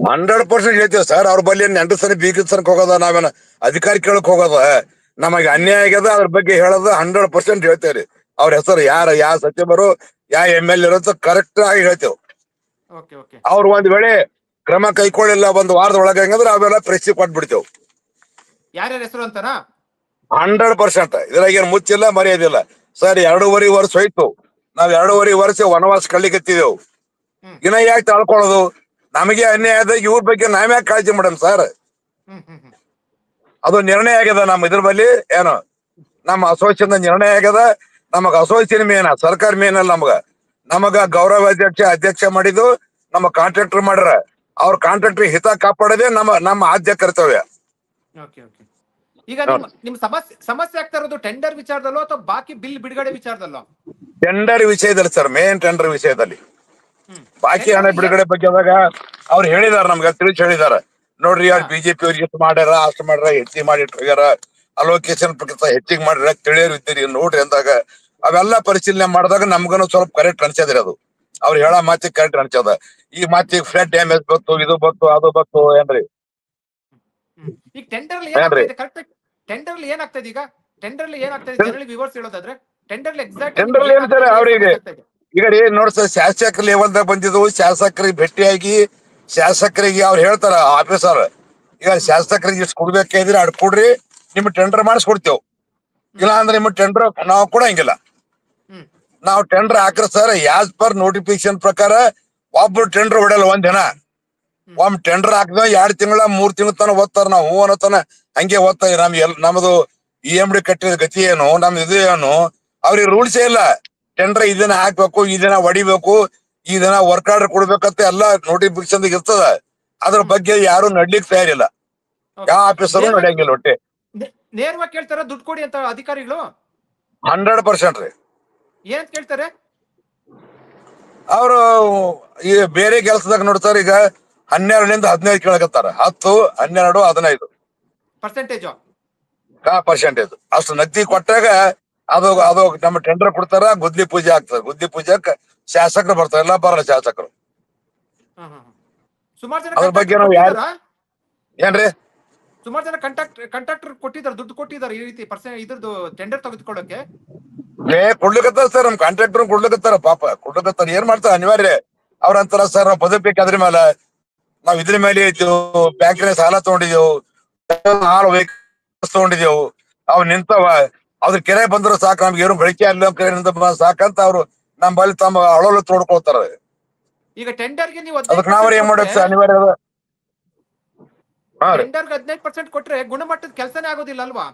100% ಹೇಳ್ತೇವೆ ಸರ್. ಅವ್ರ ಬಳಿ ನೆಂಟಸನ ಬೀಗಸನಕ್ ಹೋಗೋದ, ನಾವೇನ ಅಧಿಕಾರಿ ಕೇಳಕ್ ಹೋಗೋದ? ನಮಗೆ ಅನ್ಯಾಯ ಆಗ್ಯದ, ಅದ್ರ ಬಗ್ಗೆ ಹೇಳೋದು 100% ಹೇಳ್ತೇವ್ರಿ. ಅವ್ರ ಹೆಸರು ಯಾವ ಸಚಿವರು ಯಾವ MLA ಇರೋದು ಕರೆಕ್ಟ್ ಆಗಿ ಹೇಳ್ತೇವ್. Okay okay. ಅವ್ರು ಒಂದ್ ವೇಳೆ ಕ್ರಮ ಕೈಕೊಳ್ಳಿಲ್ಲ 1 ವಾರದ ಒಳಗೆ ಹಂಗಂದ್ರೆ ಅವೆಲ್ಲ ಪ್ರೆಸ್ಸಿಗೆ ಕೊಟ್ಬಿಡ್ತೇವ್. ಯಾರ್ಯಾರ ಹೆಸರು ಅಂತಾನ 100%. ಇದ್ರಾಗ ಏನ್ ಮುಚ್ಚಿಲ್ಲ ಮರ್ಯಾದಿಲ್ಲ ಸರ್. 2.5 ವರ್ಷ ಹೋಯ್ತು, ನಾವ್ 2.5 ವರ್ಷ ವನವಾಸ ಕಳ್ಲಿಕತ್ತಿದೆವು. ಇನ್ನ ಯಾಕೆ ತಾಳ್ಕೊಳ್ಳೋದು? ನಮಗೆ ಅನ್ಯಾಯ ಆದಾಗ ಇವ್ರ ಬಗ್ಗೆ ನಾವ್ಯಾಕೆ ಕಾಳಜಿ ಮಾಡಮ್ ಸರ್? ಅದು ನಿರ್ಣಯ ಆಗ್ಯದ ನಮ್ಮ ಇದ್ರ ಬಲ್ಲಿ ಏನು ನಮ್ಮ ಅಸೋಸಿಯೇಷನ್ ನಿರ್ಣಯ ಆಗ್ಯದ. ನಮಗ ಅಸೋಸಿಯೇಷನ್ ಮೇನ, ಸರ್ಕಾರ ಮೇನ್ ಅಲ್ಲ. ನಮಗ ಗೌರವ ಅಧ್ಯಕ್ಷ ಮಾಡಿದ್ದು ನಮ್ಮ ಕಾಂಟ್ರಾಕ್ಟರ್ ಮಾಡ್ರ. ಅವ್ರ ಕಾಂಟ್ರಾಕ್ಟರ್ ಹಿತ ಕಾಪಾಡೋದೇ ನಮ್ಮ ಆದ್ಯ ಕರ್ತವ್ಯ. ಈಗ ನಿಮ್ ಸಮಸ್ಯೆ ಆಗ್ತಾ ಇರೋದು ಟೆಂಡರ್ ವಿಚಾರದಲ್ಲೋ ಅಥವಾ ಬಾಕಿ ಬಿಲ್ ಬಿಡುಗಡೆ ವಿಚಾರದಲ್ಲೋ? ಟೆಂಡರ್ ವಿಷಯದಲ್ಲಿ ಸರ್, ಮೇನ್ ಟೆಂಡರ್ ವಿಷಯದಲ್ಲಿ. ಬಾಕಿ ಹಣ ಬಿಡುಗಡೆ ಬಗ್ಗೆ ಆದಾಗ ಅವ್ರು ಹೇಳಿದಾರ, ನಮ್ಗೆ ತಿಳಿಸಿ ಹೇಳಿದಾರ. ನೋಡ್ರಿ ಅವ್ರು BJP ಅವ್ರಿಗೆ ಎಷ್ಟು ಮಾಡ್ಯಾರ, ಅಷ್ಟು ಮಾಡ್ಯಾರ, ಹೆಚ್ಚಿಗೆ ಮಾಡಿಟ್ಟು ಹೋಗ್ಯಾರ, ಅಲೋಕೇಶನ್ ಪ್ರಕಾರ ಹೆಚ್ಚಿಗೆ ಮಾಡ್ಯಾರ, ತಿಳಿಯೋರು ಇದ್ದೀರಿ ನೋಡ್ರಿ ಅಂದಾಗ ಅವೆಲ್ಲ ಪರಿಶೀಲನೆ ಮಾಡಿದಾಗ ನಮ್ಗನು ಸ್ವಲ್ಪ ಕರೆಕ್ಟ್ ಅನ್ಸದ್ರಿ. ಅದು ಅವ್ರು ಹೇಳೋ ಮಾತಿಗೆ ಕರೆಕ್ಟ್ ಅನ್ಸದ. ಈ ಮಾತಿಗೆ ಫ್ಲಡ್ ಡ್ಯಾಮೇಜ್ ಬತ್ತು, ಇದು ಬತ್ತು, ಅದು ಬತ್ತು ಏನ್ರಿ. ಈಗ ಟೆಂಡರ್ ಏನಾಗ್ತದೆ ಈಗ ಟೆಂಡರ್ ಏನಾಗ್ತದೆ ಜನರಲಿ ವಿವರ್ಸ್ ಹೇಳೋದಾದ್ರೆ ಟೆಂಡರ್ ಎಕ್ಸಾಕ್ಟ್ ಟೆಂಡರ್ ಏನಂತಾರೆ ಅವ್ರಿಗೆ? ಈಗ ರೀ ನೋಡ್ ಸರ್, ಶಾಸಕರ ಲೆವೆಲ್ದಾಗ ಬಂದಿದ್ದು, ಶಾಸಕರಿಗೆ ಭೇಟಿಯಾಗಿ ಶಾಸಕರಿಗೆ ಅವ್ರು ಹೇಳ್ತಾರ ಆಫೀಸರ್, ಈಗ ಶಾಸಕರಿಗೆ ಇಷ್ಟು ಕೊಡ್ಬೇಕಾದ್ರೆ ಅಡ್ ಕೊಡ್ರಿ, ನಿಮ್ ಟೆಂಡರ್ ಮಾಡಿಸ್ಕೊಡ್ತೇವ್. ಇಲ್ಲ ಅಂದ್ರೆ ನಿಮ್ ಟೆಂಡರ್ ನಾವು ಕೊಡಂಗಿಲ್ಲ. ನಾವು ಟೆಂಡರ್ ಹಾಕ್ರಿ ಸರ್, ಆಸ್ ಪರ್ ನೋಟಿಫಿಕೇಶನ್ ಪ್ರಕಾರ ಒಬ್ರು ಟೆಂಡರ್ ಹೊಡೆಯಲ್ಲ ಒಂದಿನ. ಟೆಂಡರ್ ಹಾಕಿದ 2 ತಿಂಗಳ 3 ತಿಂಗಳ ತನ ಓದ್ತಾರ. ನಾವು ಹೂ ಅನ್ನೋತನ ಹಂಗೆ ಓದ್ತಾ ನಮ್ದು EMD ಕಟ್ಟಿದ ಗತಿ ಏನು, ನಮ್ದು ಇದು ಏನು, ಅವ್ರಿಗೆ ರೂಲ್ಸೇ ಇಲ್ಲ. ಟೆಂಡರ್ ಈ ದಿನ ಹಾಕ್ಬೇಕು, ಈ ದಿನ ಹೊಡಿಬೇಕು, ಈ ದಿನ ವರ್ಕ್ ಆರ್ಡರ್ ಕೊಡ್ಬೇಕಂತ ಎಲ್ಲ ನೋಟಿಫಿಕೇಶನ್ ಇರ್ತದ. ಅದ್ರ ಬಗ್ಗೆ ಯಾರು ನಡ್ಲಿಕ್ಕೆ ತಯಾರಿಲ್ಲ, ಯಾವ ಆಫೀಸರು ನಡೆಯಂಗಿಲ್ಲ. ಒಟ್ಟೆ ನೇರವಾಗಿ ಕೇಳ್ತಾರ ದುಡ್ಡು ಕೊಡಿ ಅಂತ ಅಧಿಕಾರಿಗಳು? 100% ರೀ. ಏನ್ ಕೇಳ್ತಾರೆ ಅವರು? ಈ ಬೇರೆ ಕೆಲಸದಾಗ ನೋಡ್ತಾರ, ಈಗ 12ರಿಂದ 15 ಕೇಳಕತ್ತಾರ. 10, 12, 15 ಪರ್ಸೆಂಟೇಜ್ ಅಷ್ಟು ನಗದಿ ಕೊಟ್ಟಾಗ ಅದು ನಮ್ಮ ಟೆಂಡರ್ ಕೊಡ್ತಾರ. ಗುದ್ಲಿ ಪೂಜೆ ಆಗ್ತದೆ. ಗುದ್ಲಿ ಪೂಜೆಕ್ ಶಾಸಕರು ಬರ್ತಾರೆ, ಎಲ್ಲ ಬರಲ್ಲ ಶಾಸಕರು. ಅದ್ರ ಬಗ್ಗೆ ನಾವು ಯಾರು ಏನ್ರಿ ಸುಮಾರು ಜನ ಕಂಟ್ರಾಕ್ಟರ್ ಕೊಟ್ಟಿದ್ದಾರೆ, ದುಡ್ಡು ಕೊಟ್ಟಿದ್ದಾರೆ ಈ ರೀತಿ ಇದ್ರದ್ದು ಟೆಂಡರ್ ತೆಗೆದುಕೊಳ್ಳೋಕೆ. ಕೊಡ್ಲಿಕತ್ತಾರ ಸರ್, ನಮ್ ಕಾಂಟ್ರಾಕ್ಟರ್ ಕೊಡ್ಲಿಕತ್ತಾರ. ಪಾಪ ಕೊಡ್ಲಿಕತ್ತಾರ, ಏನ್ ಮಾಡ್ತಾರ ಅನಿವಾರ್ಯ. ಅವ್ರಂತಾರ ಸರ್ ನಾವು ಬದುಕಬೇಕು, ಅದ್ರ ಮೇಲೆ ನಾವ್ ಇದ್ರ ಮೇಲೆ ಇದ್ದೇವು, ಬ್ಯಾಂಕಿನ ಸಾಲ ತಗೊಂಡಿದ್ದೇವು, ಹಾಲು ತಗೊಂಡಿದ್ದೇವು, ಅವ್ ನಿಂತವ, ಅದ್ರ ಕೆರೆ ಬಂದ್ರು ಸಾಕು, ನಮ್ಗೆ ಏನು ಬೆಳಕೆ ಅಲ್ಲ ಸಾಕಂತ ಅವ್ರು ನಮ್ ಬಳಿ ತಮ್ಮ ಅಳೋಲು ತೋಡ್ಕೊಳ್ತಾರ. ಈಗ ಟೆಂಡರ್ಗೆ ನೀವು ಅದಕ್ಕೆ ನಾವ್ ಏನ್ ಮಾಡೋದು ಅನಿವಾರ್ಯ ಅದ. ಟೆಂಡರ್ಗೆ 15% ಕೊಟ್ರೆ ಗುಣಮಟ್ಟದ ಕೆಲಸನೇ ಆಗೋದಿಲ್ಲ ಅಲ್ವಾ?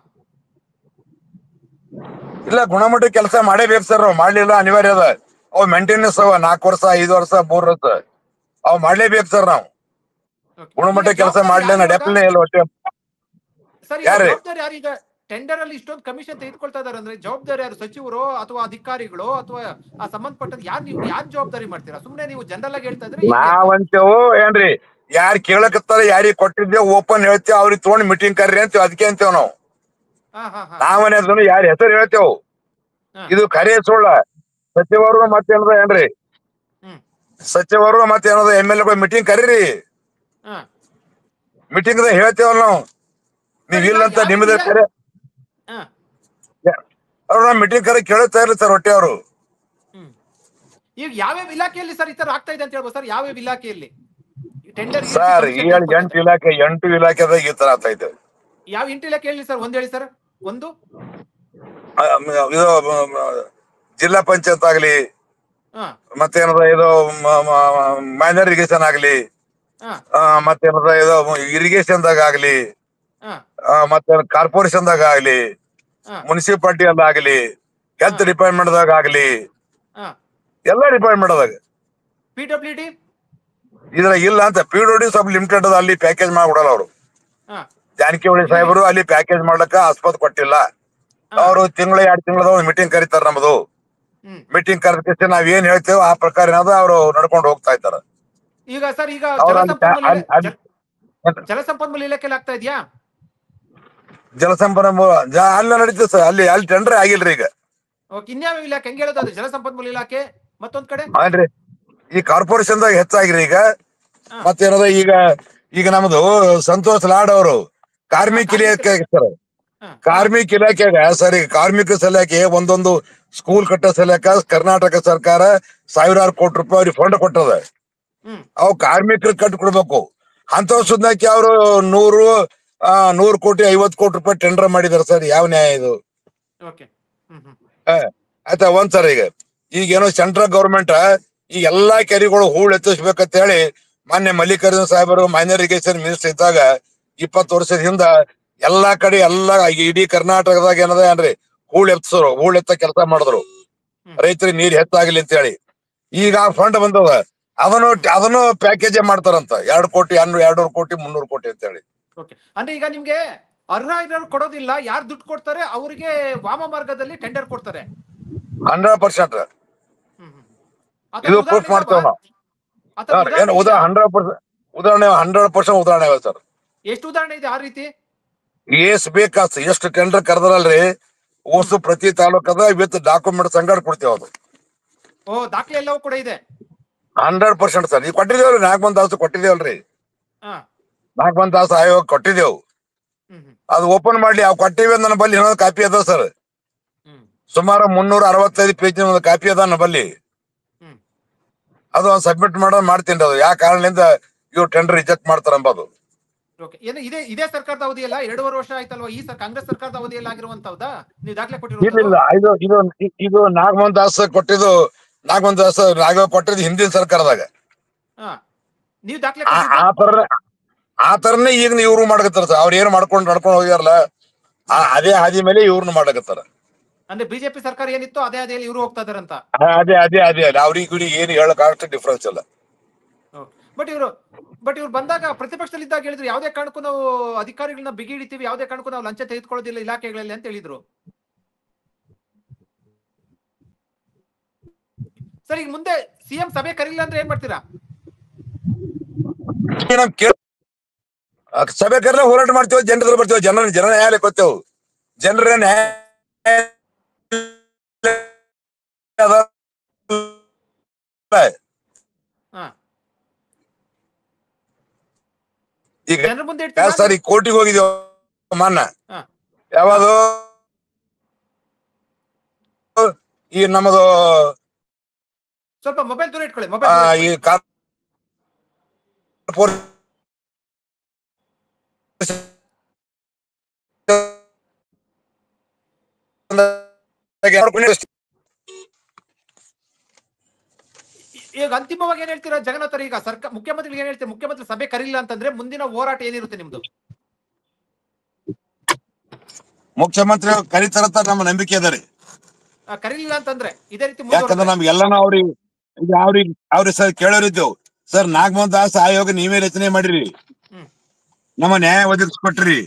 ಇಲ್ಲ, ಗುಣಮಟ್ಟ ಕೆಲಸ ಮಾಡೇಬೇಕು ಸರ್. ಮಾಡ್ಲಿಲ್ಲ ಅನಿವಾರ್ಯ ಅದ. ಅವ್ ಮೇಂಟೆನೆನ್ಸ್ ಅವ 4 ವರ್ಷ 5 ವರ್ಷ 3 ವರ್ಷ ಅವ್ ಮಾಡ್ಲೇಬೇಕು ಸರ್. ನಾವು ಗುಣಮಟ್ಟ ಕೆಲಸ ಮಾಡ್ಲಿ ನಡೆಯಪ್ಲೇ ಇಲ್ಲ. ಒಟ್ಟೆ ಜವಾಬ್ದಾರಿ ಯಾರು? ಈಗ ಟೆಂಡರ್ ಅಲ್ಲಿ ಇಷ್ಟೊಂದು ಕಮಿಷನ್ ತೆಗೆದುಕೊಳ್ತಾ ಇದಾರೆ ಅಂದ್ರೆ ಜವಾಬ್ದಾರಿ ಯಾರು? ಸಚಿವರು ಅಥವಾ ಅಧಿಕಾರಿಗಳು ಅಥವಾ ಆ ಸಂಬಂಧಪಟ್ಟದ ಯಾರು ಜವಾಬ್ದಾರಿ ಮಾಡ್ತೀರಾ? ಸುಮ್ನೆ ನೀವು ಜನರಲ್ ಆಗಿ ಹೇಳ್ತಾ ಇದ್ರೆ ನಾವಂತೇವು ಏನ್ರಿ, ಯಾರು ಕೇಳಕತ್ತಾರ ಯಾರಿಗೆ ಕೊಟ್ಟಿದ್ದೇವೆ ಓಪನ್ ಹೇಳ್ತೇವೆ, ಅವ್ರಿಗೆ ತಗೊಂಡ್ ಮೀಟಿಂಗ್ ಕರ್ರಿ ಅಂತೇವ್. ಅದಕ್ಕೆ ಅಂತೇವ್ ನಾವು. ನಾವನೇದನ್ನು ಯಾರ ಹೆಸರು ಹೇಳ್ತೇವ್, ಇದು ಖರೆ ಸುಳ್ಳ. ಸಚಿವರು ಮತ್ತೇನದ ಏನ್ರಿ, ಸಚಿವರು ಮತ್ತೇನದ MLA ಮೀಟಿಂಗ್ ಕರೀರಿ, ಮೀಟಿಂಗ್ ಹೇಳ್ತೇವಲ್ಲ ನಾವು. ನೀವ್ ಇಲ್ಲಂತ ನಿಮ್ಮದೇ ಕರೆ ಅವ್ರ ಮೀಟಿಂಗ್ ಕರೆ ಕೇಳುತ್ತಾ ಇರ್ಲಿ ಸರ್. ಹೊಟ್ಟೆ ಅವರು ಈಗ ಯಾವ್ಯಾವ ಇಲಾಖೆಯಲ್ಲಿ ಸರ್ ಈ ತರ ಆಗ್ತಾ ಇದೆ ಅಂತ ಹೇಳ್ಬೋದು ಸರ್? ಯಾವ್ಯಾವ ಇಲಾಖೆಯಲ್ಲಿ ಟೆಂಡರ್ ಸರ್? 8 ಇಲಾಖೆ 8 ಇಲಾಖೆದಾಗ ಈ ತರ ಆಗ್ತಾ ಇದೆ. ಯಾವ 8 ಇಲಾಖೆ ಹೇಳಿ ಸರ್? ಒಂದ್ ಹೇಳಿ ಸರ್. ಒಂದು ಇದು ಜಿಲ್ಲಾ ಪಂಚಾಯತ್ ಆಗ್ಲಿ, ಮತ್ತೇನದ ಇದು ಮೈನರ್ ಇರಿಗೇಷನ್ ಆಗ್ಲಿ, ಮತ್ತೇನದ ಇದು ಇರಿಗೇಷನ್ದಾಗ ಆಗ್ಲಿ, ಮತ್ತೆ ಕಾರ್ಪೊರೇಷನ್ದಾಗ ಆಗ್ಲಿ, ಮುನ್ಸಿಪಾಲಿಟಿ ಅಲ್ಲ ಆಗ್ಲಿ, ಹೆಲ್ತ್ ಡಿಪಾರ್ಟ್ಮೆಂಟ್ ದಾಗ ಆಗ್ಲಿ, ಎಲ್ಲ ಡಿಪಾರ್ಟ್ಮೆಂಟ್ ದಾಗ. PWD ಇದ್ರಾಗ ಇಲ್ಲ ಅಂತ. PWD ಸ್ವಲ್ಪ ಲಿಮಿಟೆಡ್ ಅದ, ಅಲ್ಲಿ ಪ್ಯಾಕೇಜ್ ಮಾಡ್ಬಿಡಲ್ಲ ಅವರು. ಜಾನಕಿಹೊಳಿ ಸಾಹೇಬರು ಅಲ್ಲಿ ಪ್ಯಾಕೇಜ್ ಮಾಡ್ಲಕ್ಕ ಆಸ್ಪತ್ರೆ ಕೊಟ್ಟಿಲ್ಲ. ಅವರು 1 ತಿಂಗಳ 2 ತಿಂಗಳದ ಮೀಟಿಂಗ್ ಕರೀತಾರ. ನಮ್ದು ಮೀಟಿಂಗ್ ಕರೆದ ನಾವ್ ಏನ್ ಹೇಳ್ತೇವೆ ಆ ಪ್ರಕಾರ ಏನಾದ ಅವ್ರು ನಡ್ಕೊಂಡು ಹೋಗ್ತಾ ಇದ್ದಾರ. ಈಗ ಸರ್ ಈಗ ಜಲಸಂಪನ್ಮೂಲ ಇಲಾಖೆಯಲ್ಲಿ ಆಗ್ತಾ ಇದೆಯಾ? ಜಲಸಂಪನ್ಮೂಲ ಅಲ್ಲ ನಡೀತದೆ ಸರ್. ಅಲ್ಲಿ ಟೆಂಡರ್ ಆಗಿಲ್ರಿ ಈಗ. ಇನ್ಯಾವ ಇಲಾಖೆ ಹೆಂಗ್ ಹೇಳೋದು? ಅದು ಜಲಸಂಪನ್ಮೂಲ ಇಲಾಖೆ ಮತ್ತೊಂದ್ ಕಡೆ ಅಲ್ರಿ, ಈ ಕಾರ್ಪೊರೇಷನ್ ದಾಗ ಹೆಚ್ಚಾಗಿರಿ ಈಗ. ಮತ್ತೇನದ ಈಗ ನಮ್ದು ಸಂತೋಷ್ ಲಾಡ್ ಅವರು ಕಾರ್ಮಿಕ ಇಲಾಖೆ ಸರ್. ಕಾರ್ಮಿಕ ಇಲಾಖೆಗ ಸರಿ ಕಾರ್ಮಿಕ ಸಲಹೆಗೆ ಒಂದೊಂದು ಸ್ಕೂಲ್ ಕಟ್ಟೋ ಸಲಕ ಕರ್ನಾಟಕ ಸರ್ಕಾರ ಸಾವಿರಾರು ಕೋಟಿ ರೂಪಾಯಿ ಅವ್ರಿಗೆ ಫಂಡ್ ಕೊಟ್ಟದ. ಅವು ಕಾರ್ಮಿಕರು ಕಟ್ ಕೊಡ್ಬೇಕು. ಅಂತ ಸುದ್ನಕ್ಕೆ ಅವರು 100 ಕೋಟಿ 50 ಕೋಟಿ ರೂಪಾಯಿ ಟೆಂಡರ್ ಮಾಡಿದಾರೆ ಸರ್. ಯಾವ ನ್ಯಾಯ ಇದು? ಆಯ್ತಾ ಒಂದ್ಸರ ಈಗೇನೋ ಸೆಂಟ್ರಲ್ ಗೌರ್ಮೆಂಟ್ ಈ ಎಲ್ಲಾ ಕೆರೆಗಳು ಹೂಳ್ ಎತ್ತಿಸ್ಬೇಕಂತ ಹೇಳಿ ಮೊನ್ನೆ ಮಲ್ಲಿಕಾರ್ಜುನ ಸಾಹೇಬರು ಮೈನರ್ ಇರಿಗೇಷನ್ ಮಿನಿಸ್ಟರ್ ಇದ್ದಾಗ 20 ವರ್ಷದ ಹಿಂದ ಎಲ್ಲಾ ಕಡೆ ಇಡೀ ಕರ್ನಾಟಕದಾಗ ಏನದ ಏನ್ರಿ ಹೂಳ್ ಎತ್ತ ಕೆಲಸ ಮಾಡಿದ್ರು ರೈತರಿಗೆ ನೀರ್ ಹೆಚ್ಚಾಗ್ಲಿ ಅಂತ ಹೇಳಿ. ಈಗ ಫಂಡ್ ಬಂದದ, ಅದನ್ನು ಪ್ಯಾಕೇಜ್ ಮಾಡ್ತಾರಂತ 2 ಕೋಟಿ 200 ಕೋಟಿ 300 ಕೋಟಿ ಅಂತ ಹೇಳಿ. ಅಂದ್ರೆ ಈಗ ನಿಮ್ಗೆ ಅರ್ಹ ಇರೋರು ಕೊಡೋದಿಲ್ಲ, ಯಾರು ದುಡ್ಡು ಕೊಡ್ತಾರೆ ಅವರಿಗೆ ವಾಮ ಮಾರ್ಗದಲ್ಲಿ ಟೆಂಡರ್ ಕೊಡ್ತಾರೆ 100%. ಇದು ಪ್ರೂಫ್ ಮಾಡ್ತೇವೆ ನಾವು. 100% ಉದಾಹರಣೆ 100% ಉದಾಹರಣೆ ಸರ್. ಎಷ್ಟು ಉದಾಹರಣೆ ಇದೆ ಆ ರೀತಿ? ಎಷ್ಟ್ ಬೇಕಾಸ್ ಎಷ್ಟು ಟೆಂಡರ್ ಕರೆದ್ರಲ್ರಿ ಓಸು ಪ್ರತಿ ತಾಲೂಕದ ವಿತ್ ಡಾಕ್ಯುಮೆಂಟ್ ಸಂಗಡ ಕೊಡ್ತೇವೆ. ಅದು ದಾಖಲೆ ಎಲ್ಲವೂ ಕೂಡ ಇದೆ 100% ಸರ್. ಈಗ ಕೊಟ್ಟಿದ್ದೇವ್ರಿ, ನಾಗಮನ್ ದಾಸ್ ಕೊಟ್ಟಿದ್ದೇವಲ್ರಿ, ನಾಗಮನ್ ದಾಸ್ ಆಯೋಗ ಕೊಟ್ಟಿದ್ದೇವು. ಅದು ಓಪನ್ ಮಾಡ್ಲಿ, ಅವ್ ಕೊಟ್ಟಿವಿ ನನ್ನ ಬಲ್ಲಿ ಇನ್ನೊಂದು ಕಾಪಿ ಅದ ಸರ್. ಸುಮಾರು 365 ಪೇಜ್ ಒಂದು ಕಾಪಿ ಅದ ನನ್ನ ಬಲ್ಲಿ. ಅದು ಸಬ್ಮಿಟ್ ಮಾಡ್ತೀನಿ. ಅದು ಯಾವ ಕಾರಣದಿಂದ ಇವ್ರು ಟೆಂಡರ್ ರಿಜೆಕ್ಟ್ ಮಾಡ್ತಾರ ಅಂಬದು. ಇದೇ ಸರ್ಕಾರದ ಅವಧಿಯಲ್ಲ, 2.5 ವರ್ಷ ಆಯ್ತಲ್ವಾ ಈ ಕಾಂಗ್ರೆಸ್ ಸರ್ಕಾರದ ಅವಧಿಯಲ್ಲಿ ಆಗಿರುವಂತಹದ್ದಾ? ನೀವು ದಾಖಲೆ ಇಲ್ಲ, ಇದು ನಾಗಮೋಹನ್ ದಾಸ್ ಕೊಟ್ಟಿದ್ದು. ನಾಗಮೋಹನ್ ದಾಸ್ ಕೊಟ್ಟಿದ್ದು ಹಿಂದಿನ ಸರ್ಕಾರದಾಗ. ನೀವು ದಾಖಲೆ ಆ ತರನೇ ಈಗ ಇವ್ರು ಮಾಡಕತ್ತಾರ ಸರ್. ಅವ್ರು ಏನ್ ನಡ್ಕೊಂಡು ಹೋಗ್ಯಾರಲ್ಲ ಅದೇ ಹಾದಿ ಮೇಲೆ ಇವ್ರನ್ನ ಮಾಡಕತ್ತಾರ. ಅಂದ್ರೆ ಬಿಜೆಪಿ ಸರ್ಕಾರ ಏನಿತ್ತು ಅದೇ ಹಾದಿಯಲ್ಲಿ ಇವ್ರು ಹೋಗ್ತಾ ಇದಾರಂತ. ಅದೇ ಅವ್ರಿಗೆ ಏನು ಹೇಳಕ್ ಡಿಫ್ರೆನ್ಸ್ ಇಲ್ಲ. ಬಟ್ ಇವ್ರು ಬಂದಾಗ ಪ್ರತಿಪಕ್ಷದಲ್ಲಿ ಇದ್ದಾಗ ಹೇಳಿದ್ರು ಯಾವುದೇ ಕಾರಣಕ್ಕೂ ನಾವು ಅಧಿಕಾರಿಗಳನ್ನ ಬಿಗಿ ಹಿಡಿತೀವಿ, ಯಾವುದೇ ಕಾರಣಕ್ಕೂ ನಾವು ಲಂಚ ತೆಗೆದುಕೊಳ್ಳೋದಿಲ್ಲ ಇಲಾಖೆಗಳಲ್ಲಿ ಅಂತ ಹೇಳಿದ್ರು. ಸರ್, ಈಗ ಮುಂದೆ ಸಿಎಂ ಸಭೆ ಕರೀಲಿಲ್ಲ ಅಂದ್ರೆ ಏನ್ ಮಾಡ್ತೀರಾ? ಸಭೆ ಕರೆಲ್ಲ ಹೋರಾಟ ಮಾಡ್ತೇವೆ, ಜನರ ಬರ್ತೀವಿ, ಜನ ನ್ಯಾಯಾಲಯ ಕೊಡ್ತೇವೆ. ಜನರ ನ್ಯಾಯ ಈಗ ಸರ್ ಈ ಕೋರ್ಟಿಗೆ ಹೋಗಿದ್ದೇವೆ ಮಾನ್ನ. ಯಾವುದು ಈ ನಮ್ಮದು ಸ್ವಲ್ಪ ಮೊಬೈಲ್ ದೂರ ಇಟ್ಕೊಳ್ಳಿ. ಈ ಈಗ ಅಂತಿಮವಾಗಿ ಏನ್ ಹೇಳ್ತೀರಾ ಜಗನ್ನಾಥ್? ಈಗ ಮುಖ್ಯಮಂತ್ರಿ ಏನ್ ಹೇಳ್ತೀರಾ? ಮುಖ್ಯಮಂತ್ರಿ ಸಭೆ ಕರೀಲಿಲ್ಲ ಅಂತಂದ್ರೆ ಮುಂದಿನ ಹೋರಾಟ ಏನಿರುತ್ತೆ ನಿಮ್ದು? ಮುಖ್ಯಮಂತ್ರಿ ಕರೀತಾರಂತ ನಮ್ಮ ನಂಬಿಕೆ ಅದ ರೀ. ಕರೀಲಿಲ್ಲ ಅಂತಂದ್ರೆ ಇದೇ ರೀತಿ ಯಾಕಂದ್ರೆ ನಮ್ಗೆಲ್ಲಾನು ಅವ್ರಿಗೆ ಸರ್ ಕೇಳೋರಿದ್ದೇವು ಸರ್. ನಾಗಮೋಹನ್ ದಾಸ್ ಆಯೋಗ ನೀವೇ ರಚನೆ ಮಾಡಿರಿ, ನಮ್ಮ ನ್ಯಾಯ ಒದಗಿಸ್ಕೊಟ್ರಿ,